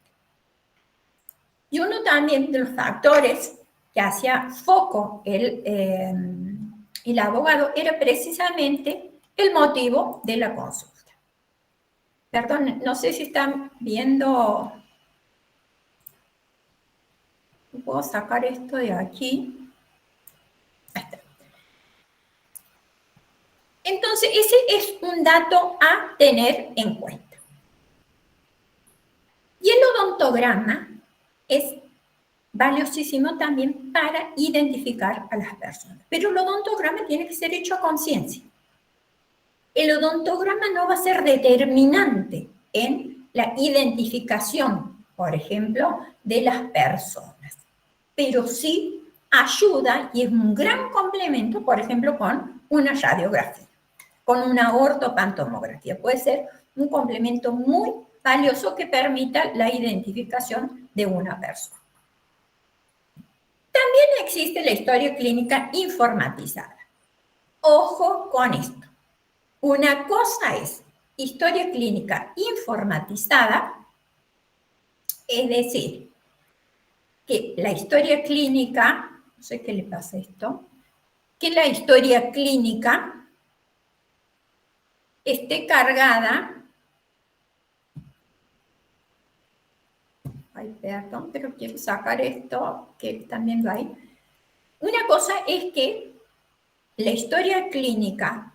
Y uno también de los factores que hacía foco el abogado era precisamente el motivo de la consulta. Perdón, no sé si están viendo. Puedo sacar esto de aquí. Ahí está. Entonces, ese es un dato a tener en cuenta. Y el odontograma es valiosísimo también para identificar a las personas. Pero el odontograma tiene que ser hecho a conciencia. El odontograma no va a ser determinante en la identificación, por ejemplo, de las personas, pero sí ayuda y es un gran complemento, por ejemplo, con una radiografía, con una ortopantomografía. Puede ser un complemento muy valioso que permita la identificación de una persona. También existe la historia clínica informatizada. Ojo con esto. Una cosa es historia clínica informatizada, es decir, que la historia clínica, no sé qué le pasa a esto, que la historia clínica esté cargada, ay, perdón, pero quiero sacar esto, que también lo hay. Una cosa es que la historia clínica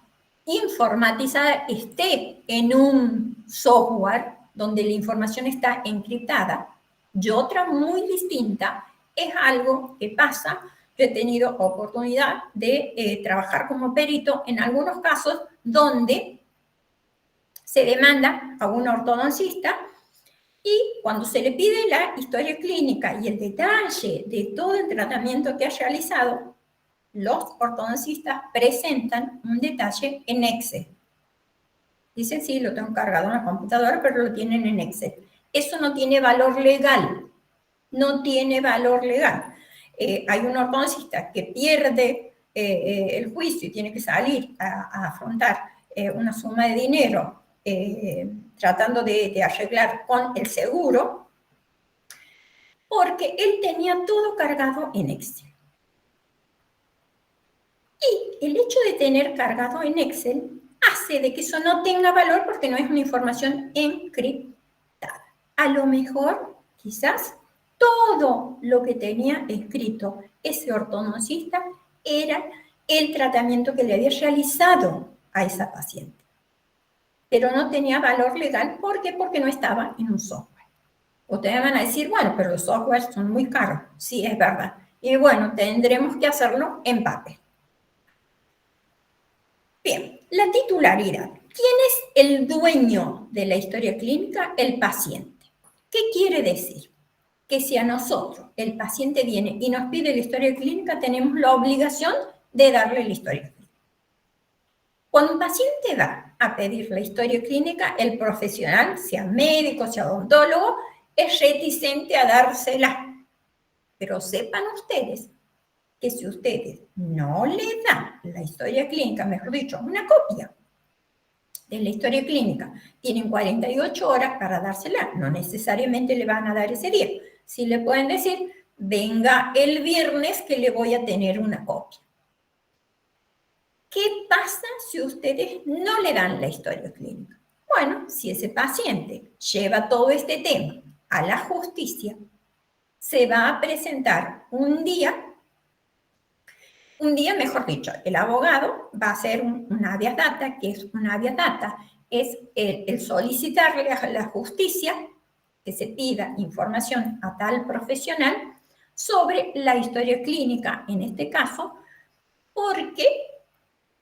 informatizada esté en un software donde la información está encriptada, y otra muy distinta es algo que pasa. Yo he tenido oportunidad de trabajar como perito en algunos casos donde se demanda a un ortodoncista y cuando se le pide la historia clínica y el detalle de todo el tratamiento que ha realizado, los ortodoncistas presentan un detalle en Excel. Dicen, sí, lo tengo cargado en la computadora, pero lo tienen en Excel. Eso no tiene valor legal. No tiene valor legal. Hay un ortodoncista que pierde el juicio y tiene que salir a afrontar una suma de dinero tratando de arreglar con el seguro, porque él tenía todo cargado en Excel. Y el hecho de tener cargado en Excel hace de que eso no tenga valor porque no es una información encriptada. A lo mejor, quizás, todo lo que tenía escrito ese ortodoncista era el tratamiento que le había realizado a esa paciente. Pero no tenía valor legal. ¿Por qué? Porque no estaba en un software. Ustedes van a decir, bueno, pero los softwares son muy caros. Sí, es verdad. Y bueno, tendremos que hacerlo en papel. Bien, la titularidad. ¿Quién es el dueño de la historia clínica? El paciente. ¿Qué quiere decir? Que si a nosotros el paciente viene y nos pide la historia clínica, tenemos la obligación de darle la historia clínica. Cuando un paciente va a pedir la historia clínica, el profesional, sea médico, sea odontólogo, es reticente a dársela. Pero sepan ustedes que si ustedes no le dan la historia clínica, mejor dicho, una copia de la historia clínica, tienen 48 horas para dársela, no necesariamente le van a dar ese día. Sí le pueden decir, venga el viernes que le voy a tener una copia. ¿Qué pasa si ustedes no le dan la historia clínica? Bueno, si ese paciente lleva todo este tema a la justicia, se va a presentar un día, mejor dicho, el abogado va a hacer un habeas data, que es un habeas data, es el solicitarle a la justicia que se pida información a tal profesional sobre la historia clínica, en este caso, porque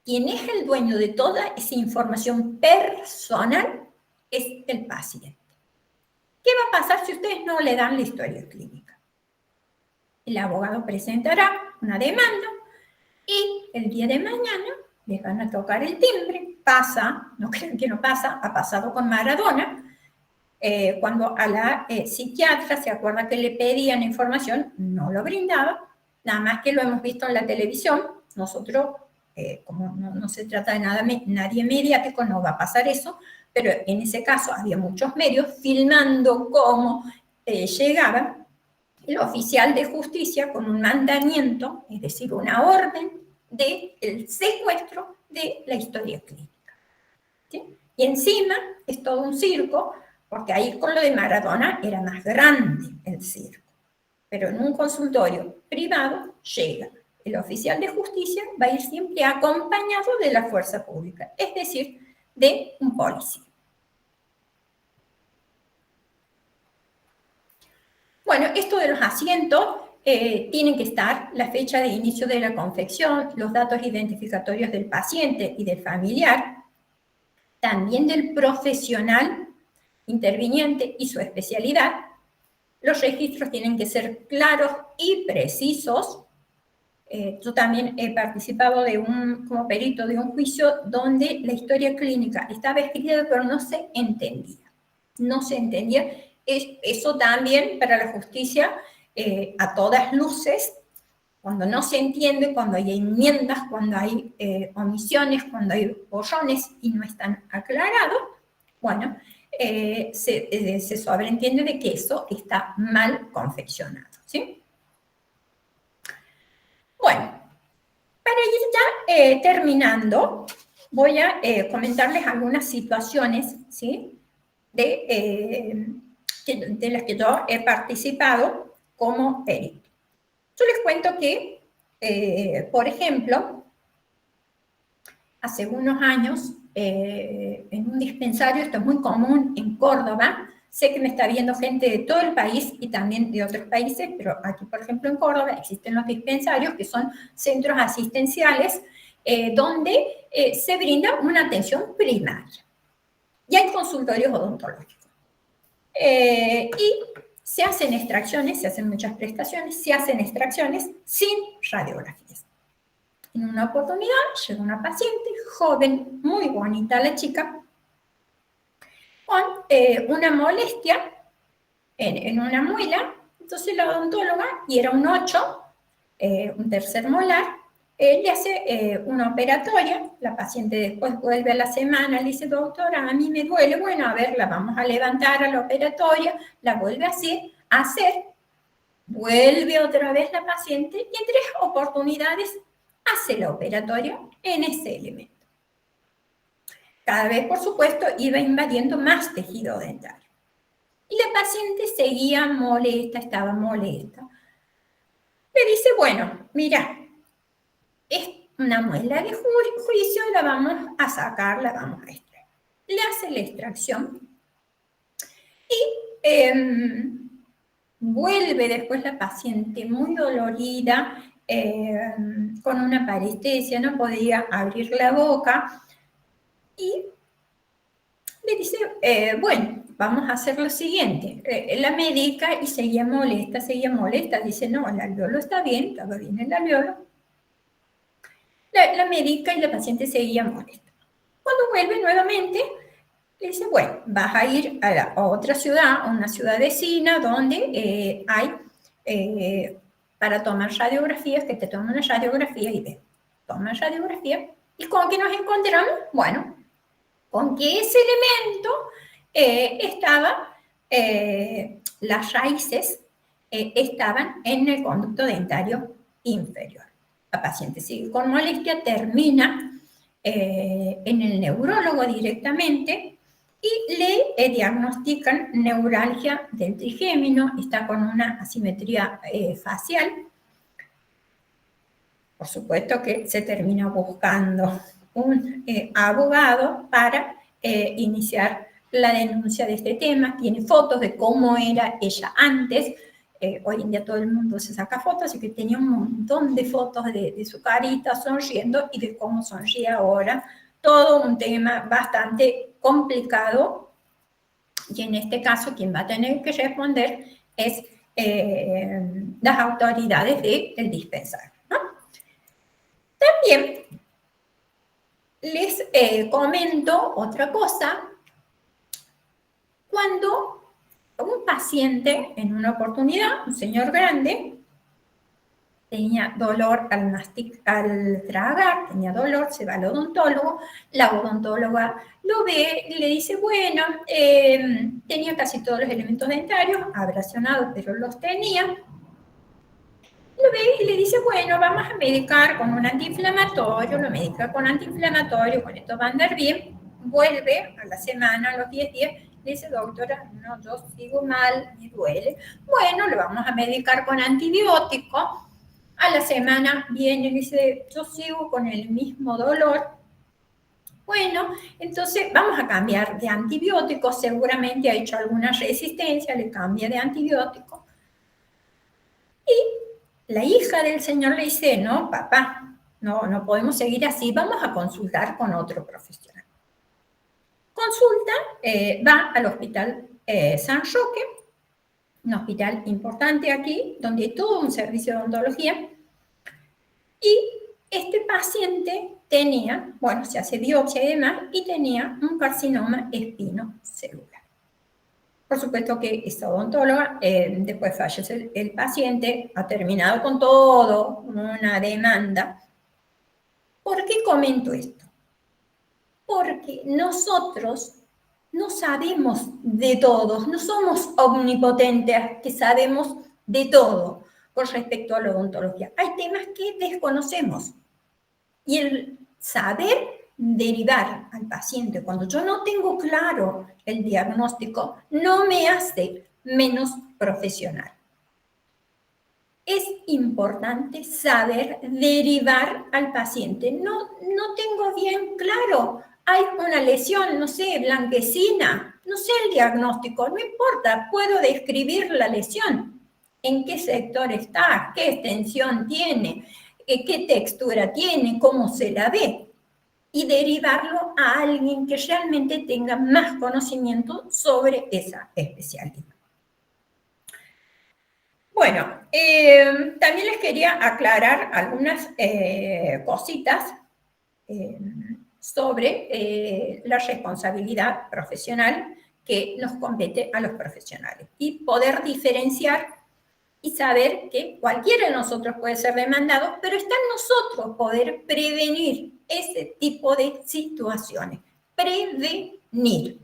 quien es el dueño de toda esa información personal es el paciente. ¿Qué va a pasar si ustedes no le dan la historia clínica? El abogado presentará una demanda y el día de mañana les van a tocar el timbre. Pasa, no crean que no pasa, ha pasado con Maradona, cuando a la psiquiatra se acuerda que le pedían información, no lo brindaba, nada más que lo hemos visto en la televisión. Nosotros, como no se trata de nadie mediático, no va a pasar eso, pero en ese caso había muchos medios filmando cómo llegaba el oficial de justicia con un mandamiento, es decir, una orden del secuestro de la historia clínica. ¿Sí? Y encima es todo un circo, porque ahí con lo de Maradona era más grande el circo. Pero en un consultorio privado llega el oficial de justicia, va a ir siempre acompañado de la fuerza pública, es decir, de un policía. Bueno, esto de los asientos, tienen que estar la fecha de inicio de la confección, los datos identificatorios del paciente y del familiar, también del profesional interviniente y su especialidad. Los registros tienen que ser claros y precisos. Yo también he participado como perito de un juicio donde la historia clínica estaba escrita pero no se entendía. No se entendía. Eso también para la justicia, a todas luces, cuando no se entiende, cuando hay enmiendas, cuando hay omisiones, cuando hay borrones y no están aclarados, bueno, se sobreentiende de que eso está mal confeccionado, ¿sí? Bueno, para ir ya terminando, voy a comentarles algunas situaciones, ¿sí? De las que yo he participado como perito. Yo les cuento que, por ejemplo, hace unos años, en un dispensario, esto es muy común en Córdoba, sé que me está viendo gente de todo el país y también de otros países, pero aquí, por ejemplo, en Córdoba existen los dispensarios, que son centros asistenciales, donde se brinda una atención primaria. Y hay consultorios odontológicos. Y se hacen extracciones, se hacen muchas prestaciones, se hacen extracciones sin radiografías. En una oportunidad llegó una paciente joven, muy bonita la chica, con una molestia en una muela. Entonces la odontóloga, y era un 8, un tercer molar, le hace una operatoria. La paciente después vuelve a la semana, le dice, doctora, a mí me duele. Bueno, a ver, la vamos a levantar a la operatoria, la vuelve a hacer, vuelve otra vez la paciente y en 3 oportunidades hace la operatoria en ese elemento. Cada vez, por supuesto, iba invadiendo más tejido dentario. Y la paciente seguía molesta, estaba molesta. Le dice, bueno, mira, es una muela de juicio, la vamos a sacar, la vamos a extraer. Le hace la extracción y vuelve después la paciente muy dolorida, con una parestesia, no podía abrir la boca, y Le dice, bueno, vamos a hacer lo siguiente. La médica y seguía molesta. Dice, no, el alveolo está bien, estaba bien el alveolo. La médica y la paciente seguían molesta. Cuando vuelve nuevamente, le dice, bueno, vas a ir a otra ciudad, a una ciudad vecina, donde hay para tomar radiografías, que te toman una radiografía y ven. Toman radiografía. ¿Y con qué nos encontramos? Bueno, con que ese elemento las raíces estaban en el conducto dentario inferior. La paciente sigue con molestia, termina en el neurólogo directamente y le diagnostican neuralgia del trigémino, está con una asimetría facial. Por supuesto que se termina buscando un abogado para iniciar la denuncia de este tema. Tiene fotos de cómo era ella antes. Hoy en día todo el mundo se saca fotos, así que tenía un montón de fotos de su carita sonriendo y de cómo sonríe ahora. Todo un tema bastante complicado. Y en este caso, quien va a tener que responder es las autoridades del dispensario, ¿no? También les comento otra cosa. Cuando un paciente, en una oportunidad, un señor grande, tenía dolor al tragar, tenía dolor, se va al odontólogo, la odontóloga lo ve y le dice, bueno, tenía casi todos los elementos dentarios, abrasionados, pero los tenía. Lo ve y le dice, bueno, vamos a medicar con un antiinflamatorio, lo medica con antiinflamatorio, con esto va a andar bien. Vuelve a la semana, a los 10 días, le dice, doctora, no, yo sigo mal, me duele. Bueno, lo vamos a medicar con antibiótico. A la semana viene y dice, yo sigo con el mismo dolor. Bueno, entonces vamos a cambiar de antibiótico, seguramente ha hecho alguna resistencia, le cambia de antibiótico. Y la hija del señor le dice, no, papá, no podemos seguir así, vamos a consultar con otro profesional. Consulta, va al hospital San Roque, un hospital importante aquí, donde hay todo un servicio de odontología, y este paciente tenía, bueno, se hace biopsia y demás, y tenía un carcinoma espinocelular. Por supuesto que esta odontóloga, después fallece el paciente, ha terminado con todo, una demanda. ¿Por qué comento esto? Porque nosotros no sabemos de todos, no somos omnipotentes que sabemos de todo con respecto a la odontología. Hay temas que desconocemos. Y el saber derivar al paciente cuando yo no tengo claro el diagnóstico no me hace menos profesional. Es importante saber derivar al paciente. No tengo bien claro, hay una lesión, no sé, blanquecina, no sé el diagnóstico, no importa, puedo describir la lesión, en qué sector está, qué extensión tiene, qué textura tiene, cómo se la ve, y derivarlo a alguien que realmente tenga más conocimiento sobre esa especialidad. Bueno, también les quería aclarar algunas cositas sobre la responsabilidad profesional que nos compete a los profesionales y poder diferenciar y saber que cualquiera de nosotros puede ser demandado, pero está en nosotros poder prevenir ese tipo de situaciones. Prevenir.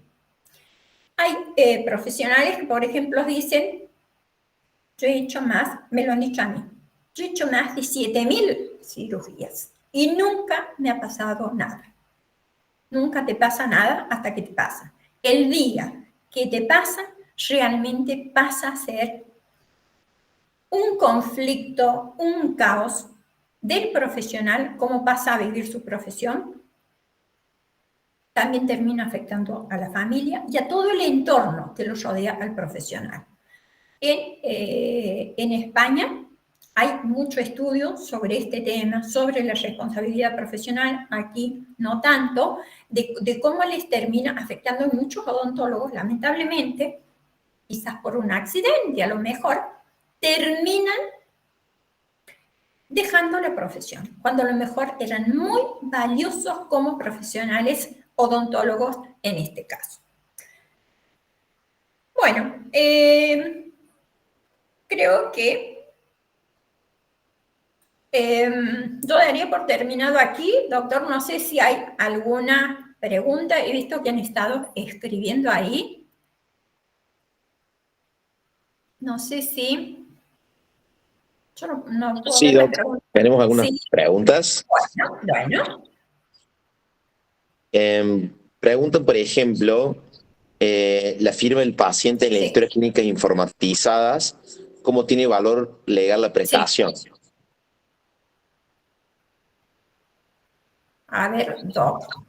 Hay profesionales que, por ejemplo, dicen, yo he hecho más, me lo han dicho a mí, yo he hecho más de 7.000 cirugías y nunca me ha pasado nada. Nunca te pasa nada hasta que te pasa. El día que te pasa, realmente pasa a ser un conflicto, un caos del profesional, cómo pasa a vivir su profesión, también termina afectando a la familia y a todo el entorno que lo rodea al profesional. En España Hay mucho estudio sobre este tema, sobre la responsabilidad profesional, aquí no tanto, de cómo les termina afectando a muchos odontólogos, lamentablemente, quizás por un accidente a lo mejor, terminan dejando la profesión, cuando a lo mejor eran muy valiosos como profesionales odontólogos en este caso. Bueno, creo que yo daría por terminado aquí. Doctor, no sé si hay alguna pregunta. He visto que han estado escribiendo ahí. No sé si... Yo no puedo Sí, ver la Doc, pregunta. tenemos algunas Sí, preguntas. bueno. Preguntan, por ejemplo, la firma del paciente en las Sí, historias clínicas informatizadas, ¿cómo tiene valor legal la sí. prestación? A ver, Doc.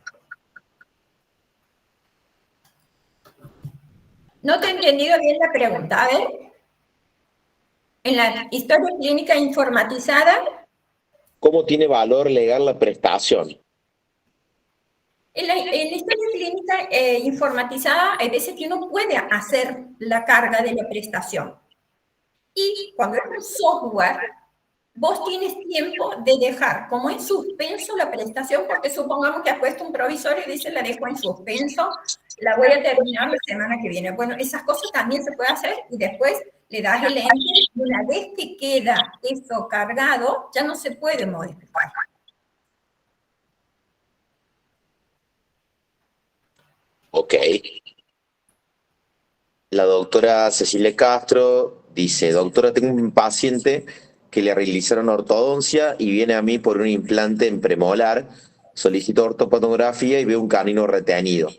No te he entendido bien la pregunta. A ver. En la historia clínica informatizada, ¿Cómo tiene valor legal la prestación? en la historia clínica informatizada, hay veces que uno puede hacer la carga de la prestación. Y cuando es un software, vos tienes tiempo de dejar como en suspenso la prestación, porque supongamos que has puesto un provisorio y dice la dejo en suspenso, la voy a terminar la semana que viene. Bueno, esas cosas también se puede hacer y después le das el enter y una vez que queda eso cargado, ya no se puede modificar. Ok. La doctora Cecilia Castro dice, doctora, tengo un paciente que le realizaron ortodoncia y viene a mí por un implante en premolar, solicito ortopatografía y veo un canino retenido.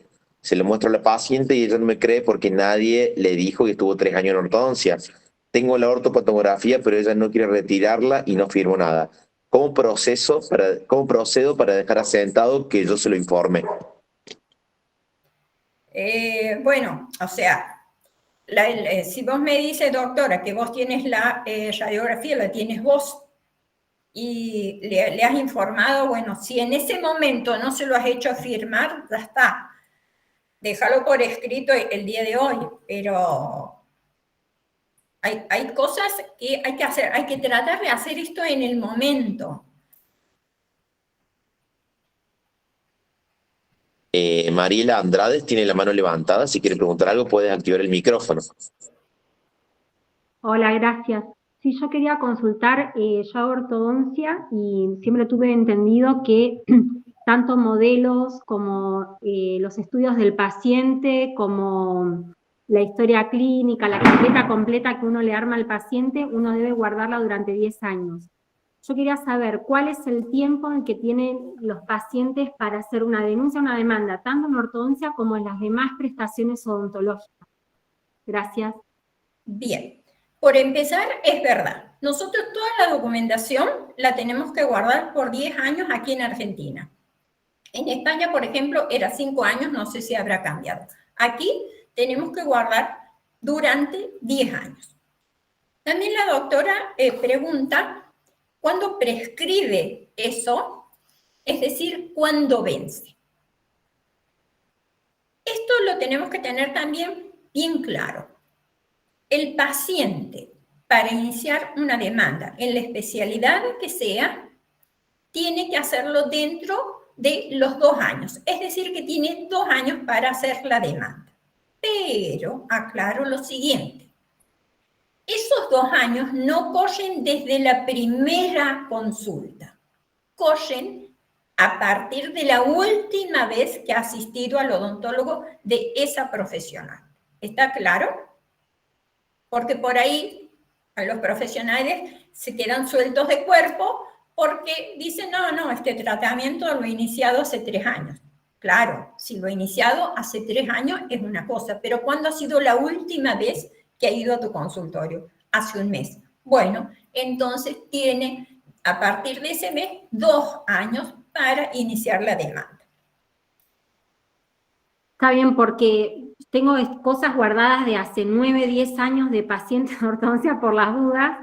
Se lo muestro a la paciente y ella no me cree porque nadie le dijo que estuvo 3 años en ortodoncia. Tengo la ortopatografía, pero ella no quiere retirarla y no firmó nada. ¿Cómo procedo para dejar asentado que yo se lo informe? Bueno, o sea, si vos me dices, doctora, que vos tienes la radiografía, la tienes vos, y le has informado, bueno, si en ese momento no se lo has hecho firmar, ya está. Déjalo por escrito el día de hoy, pero hay cosas que hay que hacer, hay que tratar de hacer esto en el momento. Mariela Andrades tiene la mano levantada. Si quiere preguntar algo, puedes activar el micrófono. Hola, gracias. Sí, yo quería consultar, yo hago ortodoncia y siempre tuve entendido que tanto modelos como los estudios del paciente, como la historia clínica, la carpeta completa que uno le arma al paciente, uno debe guardarla durante 10 años. Yo quería saber cuál es el tiempo en que tienen los pacientes para hacer una denuncia, una demanda, tanto en ortodoncia como en las demás prestaciones odontológicas. Gracias. Bien, por empezar, es verdad. Nosotros toda la documentación la tenemos que guardar por 10 años aquí en Argentina. En España, por ejemplo, era 5 años, no sé si habrá cambiado. Aquí tenemos que guardar durante 10 años. También la doctora pregunta, ¿cuándo prescribe eso? Es decir, ¿cuándo vence? Esto lo tenemos que tener también bien claro. El paciente, para iniciar una demanda en la especialidad que sea, tiene que hacerlo dentro de los 2 años. Es decir, que tiene 2 años para hacer la demanda. Pero aclaro lo siguiente. Esos 2 años no corren desde la primera consulta. Corren a partir de la última vez que ha asistido al odontólogo de esa profesional. ¿Está claro? Porque por ahí a los profesionales se quedan sueltos de cuerpo porque dicen, no, este tratamiento lo he iniciado hace 3 años. Claro, si lo he iniciado hace 3 años es una cosa, pero ¿cuándo ha sido la última vez que ha ido a tu consultorio? Hace un mes. Bueno, entonces tiene a partir de ese mes 2 años para iniciar la demanda. Está bien, porque tengo cosas guardadas de hace 9, 10 años de pacientes de ortodoncia por las dudas,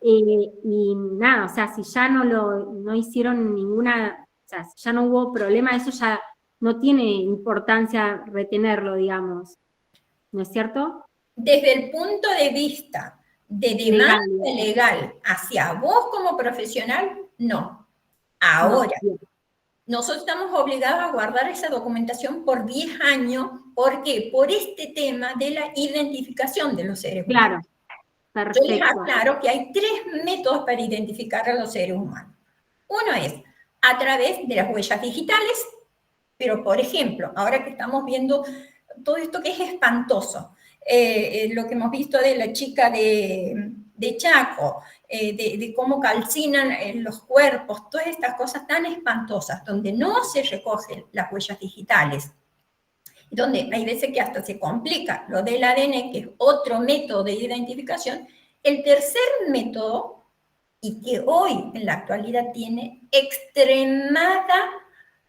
Y nada, o sea, si ya no hicieron ninguna, o sea, si ya no hubo problema, eso ya no tiene importancia retenerlo, digamos, ¿no es cierto? Desde el punto de vista de demanda Legal. legal hacia vos como profesional, no. No, Ahora, bien. nosotros estamos obligados a guardar esa documentación por 10 años. ¿Por qué? Por este tema de la identificación de los seres humanos. Claro, Yo les perfecto. aclaro que hay 3 métodos para identificar a los seres humanos. Uno es a través de las huellas digitales, pero por ejemplo, ahora que estamos viendo todo esto que es espantoso, lo que hemos visto de la chica de Chaco, de cómo calcinan los cuerpos, todas estas cosas tan espantosas, donde no se recogen las huellas digitales, donde hay veces que hasta se complica lo del ADN, que es otro método de identificación. El tercer método, y que hoy en la actualidad tiene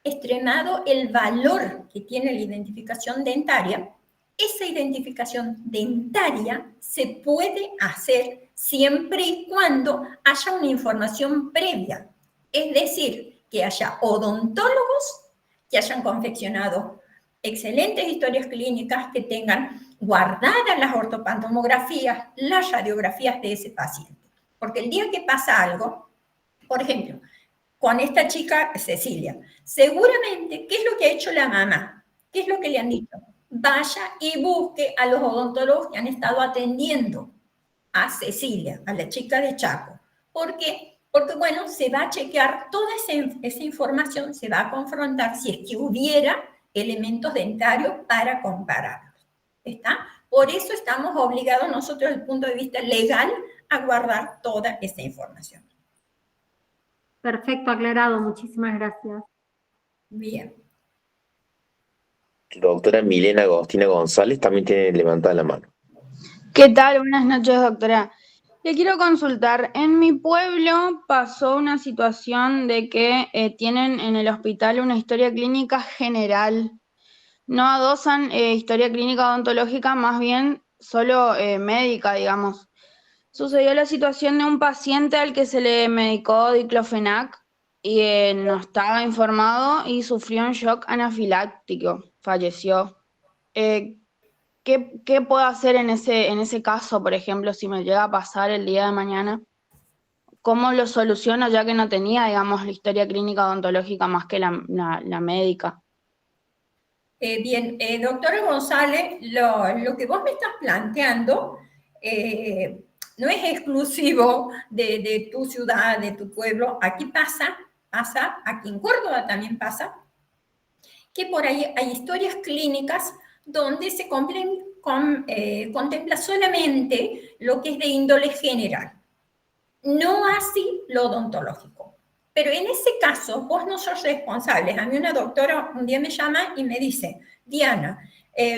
extremado el valor que tiene la identificación dentaria, esa identificación dentaria se puede hacer siempre y cuando haya una información previa. Es decir, que haya odontólogos que hayan confeccionado excelentes historias clínicas, que tengan guardadas las ortopantomografías, las radiografías de ese paciente. Porque el día que pasa algo, por ejemplo, con esta chica Cecilia, seguramente, ¿qué es lo que ha hecho la mamá? ¿Qué es lo que le han dicho? Vaya y busque a los odontólogos que han estado atendiendo a Cecilia, a la chica de Chaco. ¿Por qué? Porque, bueno, se va a chequear toda esa información, se va a confrontar si es que hubiera elementos dentarios para compararlos. ¿Está? Por eso estamos obligados nosotros, desde el punto de vista legal, a guardar toda esa información. Perfecto, aclarado. Muchísimas gracias. La Bien. doctora Milena Agostina González también tiene levantada la mano. ¿Qué tal? Buenas noches, doctora. Le quiero consultar. En mi pueblo pasó una situación de que tienen en el hospital una historia clínica general. No adosan historia clínica odontológica, más bien solo médica, digamos. Sucedió la situación de un paciente al que se le medicó diclofenac y no estaba informado y sufrió un shock anafiláctico, falleció. ¿Qué puedo hacer en ese caso, por ejemplo, si me llega a pasar el día de mañana? ¿Cómo lo soluciono ya que no tenía, digamos, la historia clínica odontológica más que la médica? Bien, doctora González, lo que vos me estás planteando no es exclusivo de tu ciudad, de tu pueblo. Aquí pasa, aquí en Córdoba también pasa, que por ahí hay historias clínicas donde se contempla solamente lo que es de índole general, no así lo odontológico. Pero en ese caso, vos no sos responsable. A mí una doctora un día me llama y me dice, Diana,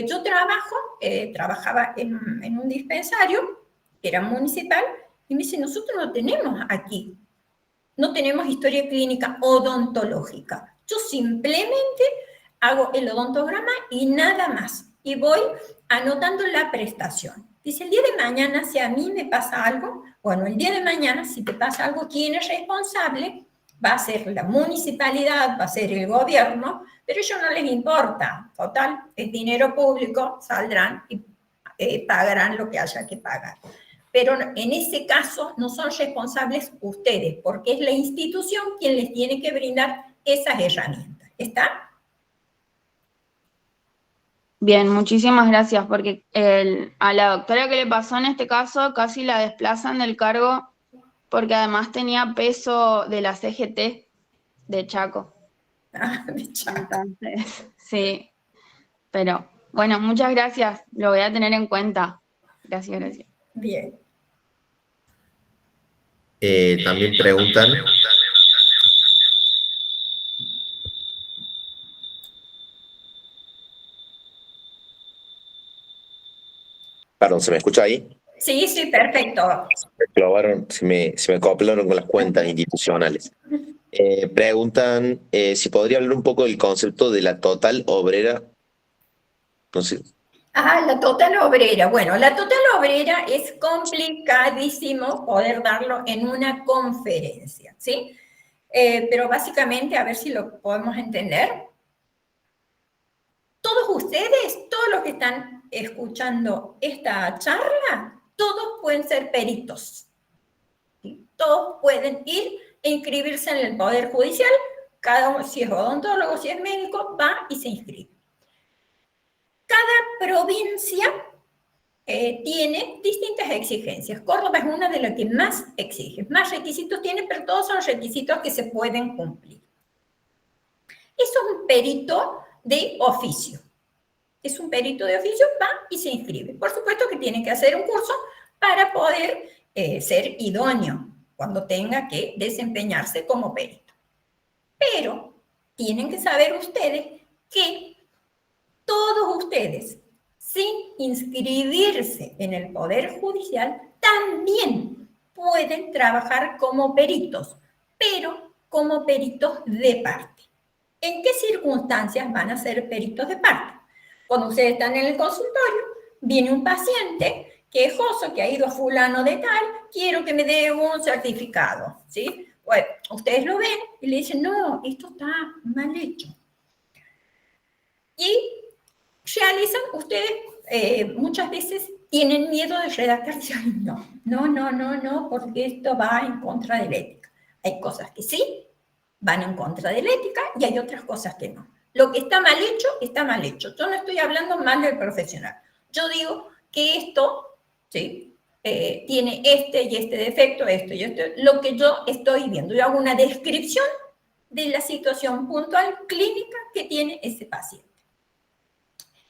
yo trabajaba en un dispensario, que era municipal, y me dice, nosotros no tenemos aquí, no tenemos historia clínica odontológica. Yo simplemente hago el odontograma y nada más. Y voy anotando la prestación. Dice, el día de mañana, si a mí me pasa algo, bueno, el día de mañana, si te pasa algo, ¿quién es responsable? Va a ser la municipalidad, va a ser el gobierno, pero a ellos no les importa. Total, es dinero público, saldrán y pagarán lo que haya que pagar. Pero en ese caso no son responsables ustedes, porque es la institución quien les tiene que brindar esas herramientas. ¿Está? Bien, muchísimas gracias, porque a la doctora que le pasó en este caso casi la desplazan del cargo porque además tenía peso de la CGT de Chaco. Ah, de Chaco. Entonces, sí, pero bueno, muchas gracias, lo voy a tener en cuenta. Gracias. Bien. También preguntan. Perdón, ¿se me escucha ahí? Sí, sí, perfecto. Se me acoplaron con las cuentas institucionales. Preguntan si podría hablar un poco del concepto de la total obrera. No sé. Ah, la total obrera. Bueno, la total obrera es complicadísimo poder darlo en una conferencia, ¿sí? Pero básicamente, a ver si lo podemos entender. Todos ustedes, todos los que están escuchando esta charla, todos pueden ser peritos. ¿Sí? Todos pueden ir e inscribirse en el Poder Judicial. Cada uno, si es odontólogo, si es médico, va y se inscribe. Cada provincia tiene distintas exigencias. Córdoba es una de las que más exige, más requisitos tiene, pero todos son requisitos que se pueden cumplir. Eso es un perito de oficio. Es un perito de oficio, va y se inscribe. Por supuesto que tiene que hacer un curso para poder ser idóneo cuando tenga que desempeñarse como perito. Pero tienen que saber ustedes que todos ustedes, sin inscribirse en el Poder Judicial, también pueden trabajar como peritos, pero como peritos de parte. ¿En qué circunstancias van a ser peritos de parte? Cuando ustedes están en el consultorio, viene un paciente quejoso que ha ido a fulano de tal, quiero que me dé un certificado, ¿sí? Bueno, ustedes lo ven y le dicen, no, esto está mal hecho. Y realizan, ustedes muchas veces tienen miedo de redactar, dicen, no, porque esto va en contra de la ética. Hay cosas que sí van en contra de la ética y hay otras cosas que no. Lo que está mal hecho, está mal hecho. Yo no estoy hablando mal del profesional. Yo digo que esto, ¿sí? Tiene este y este defecto, esto y esto, lo que yo estoy viendo. Yo hago una descripción de la situación puntual clínica que tiene ese paciente.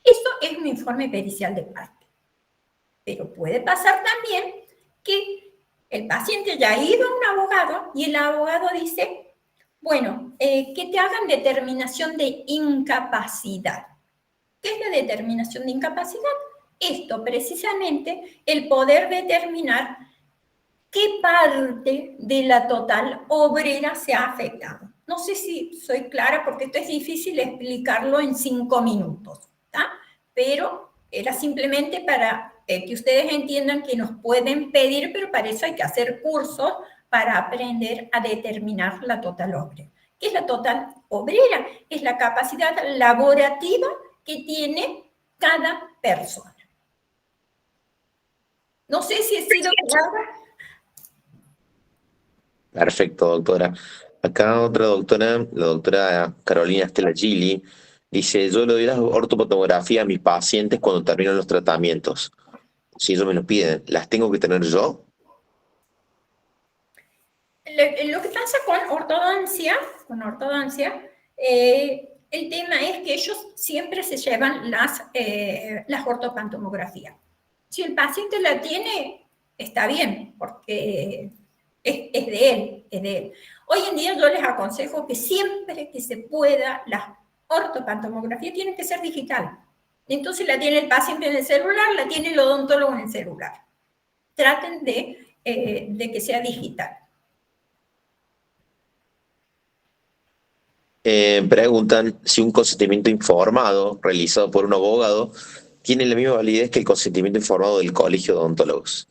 Eso es un informe pericial de parte. Pero puede pasar también que el paciente ya ha ido a un abogado y el abogado dice, bueno, que te hagan determinación de incapacidad. ¿Qué es la determinación de incapacidad? Esto, precisamente, el poder determinar qué parte de la total obrera se ha afectado. No sé si soy clara porque esto es difícil explicarlo en 5 minutos, ¿tá? Pero era simplemente para que ustedes entiendan que nos pueden pedir, pero para eso hay que hacer cursos para aprender a determinar la total obrera. ¿Qué es la total obrera? Es la capacidad laborativa que tiene cada persona. No sé si he sido clara. Perfecto, doctora. Acá otra doctora, la doctora Carolina Estela Gili, dice, yo le doy la ortopotomografía a mis pacientes cuando terminan los tratamientos. Si ellos me lo piden, ¿las tengo que tener yo? Lo que pasa con ortodoncia, el tema es que ellos siempre se llevan las ortopantomografías. Si el paciente la tiene, está bien, porque es de él, es de él. Hoy en día yo les aconsejo que siempre que se pueda, las ortopantomografías tienen que ser digital. Entonces la tiene el paciente en el celular, la tiene el odontólogo en el celular. Traten de que sea digital. Preguntan si un consentimiento informado realizado por un abogado tiene la misma validez que el consentimiento informado del Colegio de Odontólogos.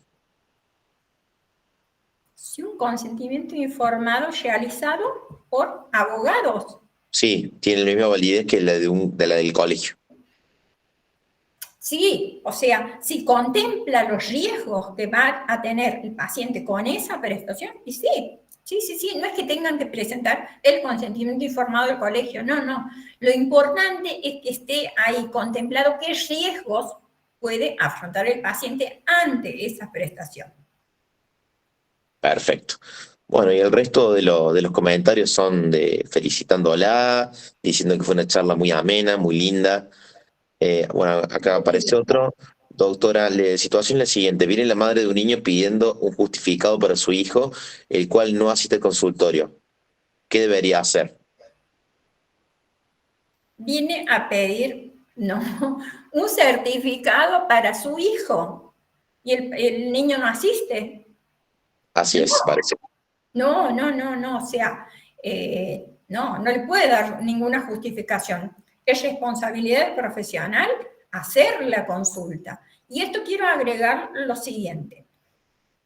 Si un consentimiento informado realizado por abogados. Sí, tiene la misma validez que la de la del colegio. Sí, o sea, si contempla los riesgos que va a tener el paciente con esa prestación, y sí, no es que tengan que presentar el consentimiento informado del colegio, no. Lo importante es que esté ahí contemplado qué riesgos puede afrontar el paciente ante esa prestación. Perfecto. Bueno, y el resto de los comentarios son de felicitándola, diciendo que fue una charla muy amena, muy linda. Bueno, acá aparece otro. Doctora, la situación es la siguiente. Viene la madre de un niño pidiendo un justificado para su hijo, el cual no asiste al consultorio. ¿Qué debería hacer? Viene a pedir, un certificado para su hijo y el niño no asiste. Así es, parece. No, o sea, no le puede dar ninguna justificación. Es responsabilidad del profesional hacer la consulta. Y esto quiero agregar lo siguiente.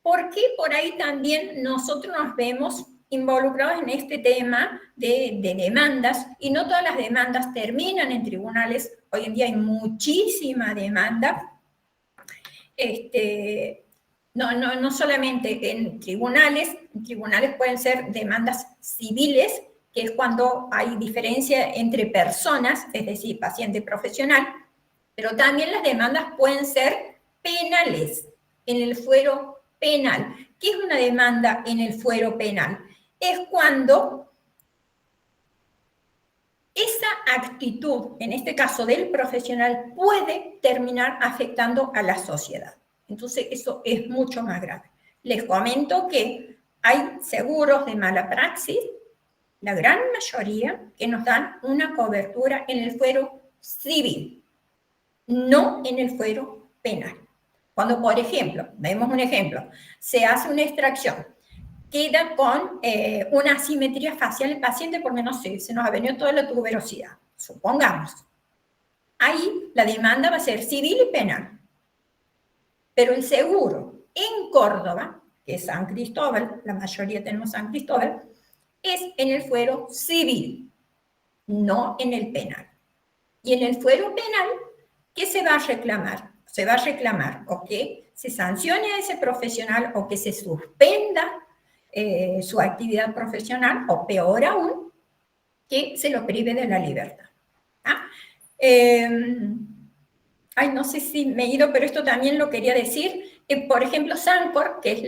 ¿Por qué por ahí también nosotros nos vemos involucrados en este tema de demandas? Y no todas las demandas terminan en tribunales. Hoy en día hay muchísima demanda. No solamente en tribunales pueden ser demandas civiles, que es cuando hay diferencia entre personas, es decir, paciente y profesional, pero también las demandas pueden ser penales, en el fuero penal. ¿Qué es una demanda en el fuero penal? Es cuando esa actitud, en este caso del profesional, puede terminar afectando a la sociedad. Entonces, eso es mucho más grave. Les comento que hay seguros de mala praxis, la gran mayoría, que nos dan una cobertura en el fuero civil, no en el fuero penal. Cuando, por ejemplo, vemos un ejemplo, se hace una extracción, queda con una asimetría facial el paciente porque, no sé, se nos ha venido toda la tuberosidad, supongamos. Ahí la demanda va a ser civil y penal. Pero el seguro en Córdoba, que es San Cristóbal, la mayoría tenemos San Cristóbal, es en el fuero civil, no en el penal. Y en el fuero penal, ¿qué se va a reclamar? Se va a reclamar o que se sancione a ese profesional o que se suspenda su actividad profesional, o peor aún, que se lo prive de la libertad. ¿Ah? No sé si me he ido, pero esto también lo quería decir. Por ejemplo, Sancor, que es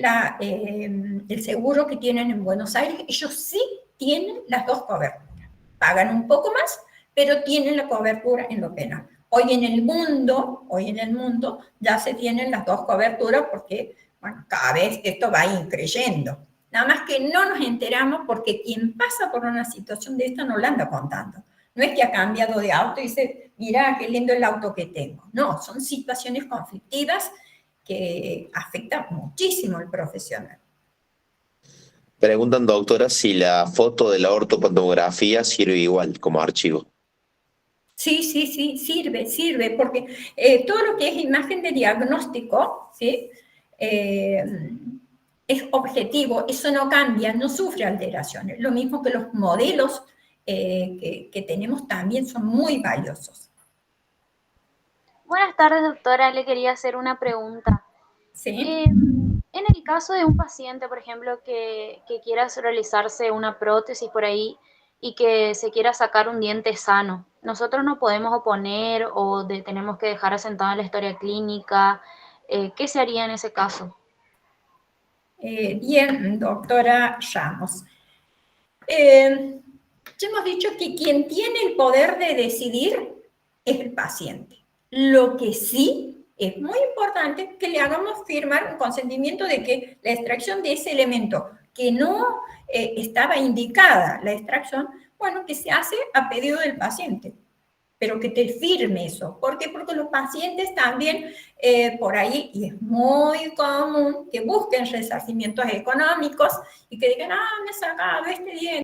el seguro que tienen en Buenos Aires, ellos sí tienen las dos coberturas. Pagan un poco más, pero tienen la cobertura en lo penal. Hoy en el mundo ya se tienen las dos coberturas porque, bueno, cada vez esto va increyendo. Nada más que no nos enteramos porque quien pasa por una situación de esta no la anda contando. No es que ha cambiado de auto y dice, mira, qué lindo el auto que tengo. No, son situaciones conflictivas que afectan muchísimo al profesional. Preguntan, doctora, si la foto de la ortopontomografía sirve igual como archivo. Sí, sirve, porque todo lo que es imagen de diagnóstico, ¿sí? Es objetivo, eso no cambia, no sufre alteraciones. Lo mismo que los modelos que tenemos también son muy valiosos. Buenas tardes, doctora. Le quería hacer una pregunta. ¿Sí? En el caso de un paciente, por ejemplo, que quiera realizarse una prótesis por ahí y que se quiera sacar un diente sano, ¿nosotros no podemos oponer o tenemos que dejar asentada la historia clínica? ¿Qué se haría en ese caso? Bien, doctora Ramos. Ya hemos dicho que quien tiene el poder de decidir es el paciente. Lo que sí es muy importante que le hagamos firmar un consentimiento de que la extracción de ese elemento que no estaba indicada la extracción, bueno, que se hace a pedido del paciente, pero que te firme eso. ¿Por qué? Porque los pacientes también por ahí, y es muy común que busquen resarcimientos económicos y que digan, me he sacado este diente,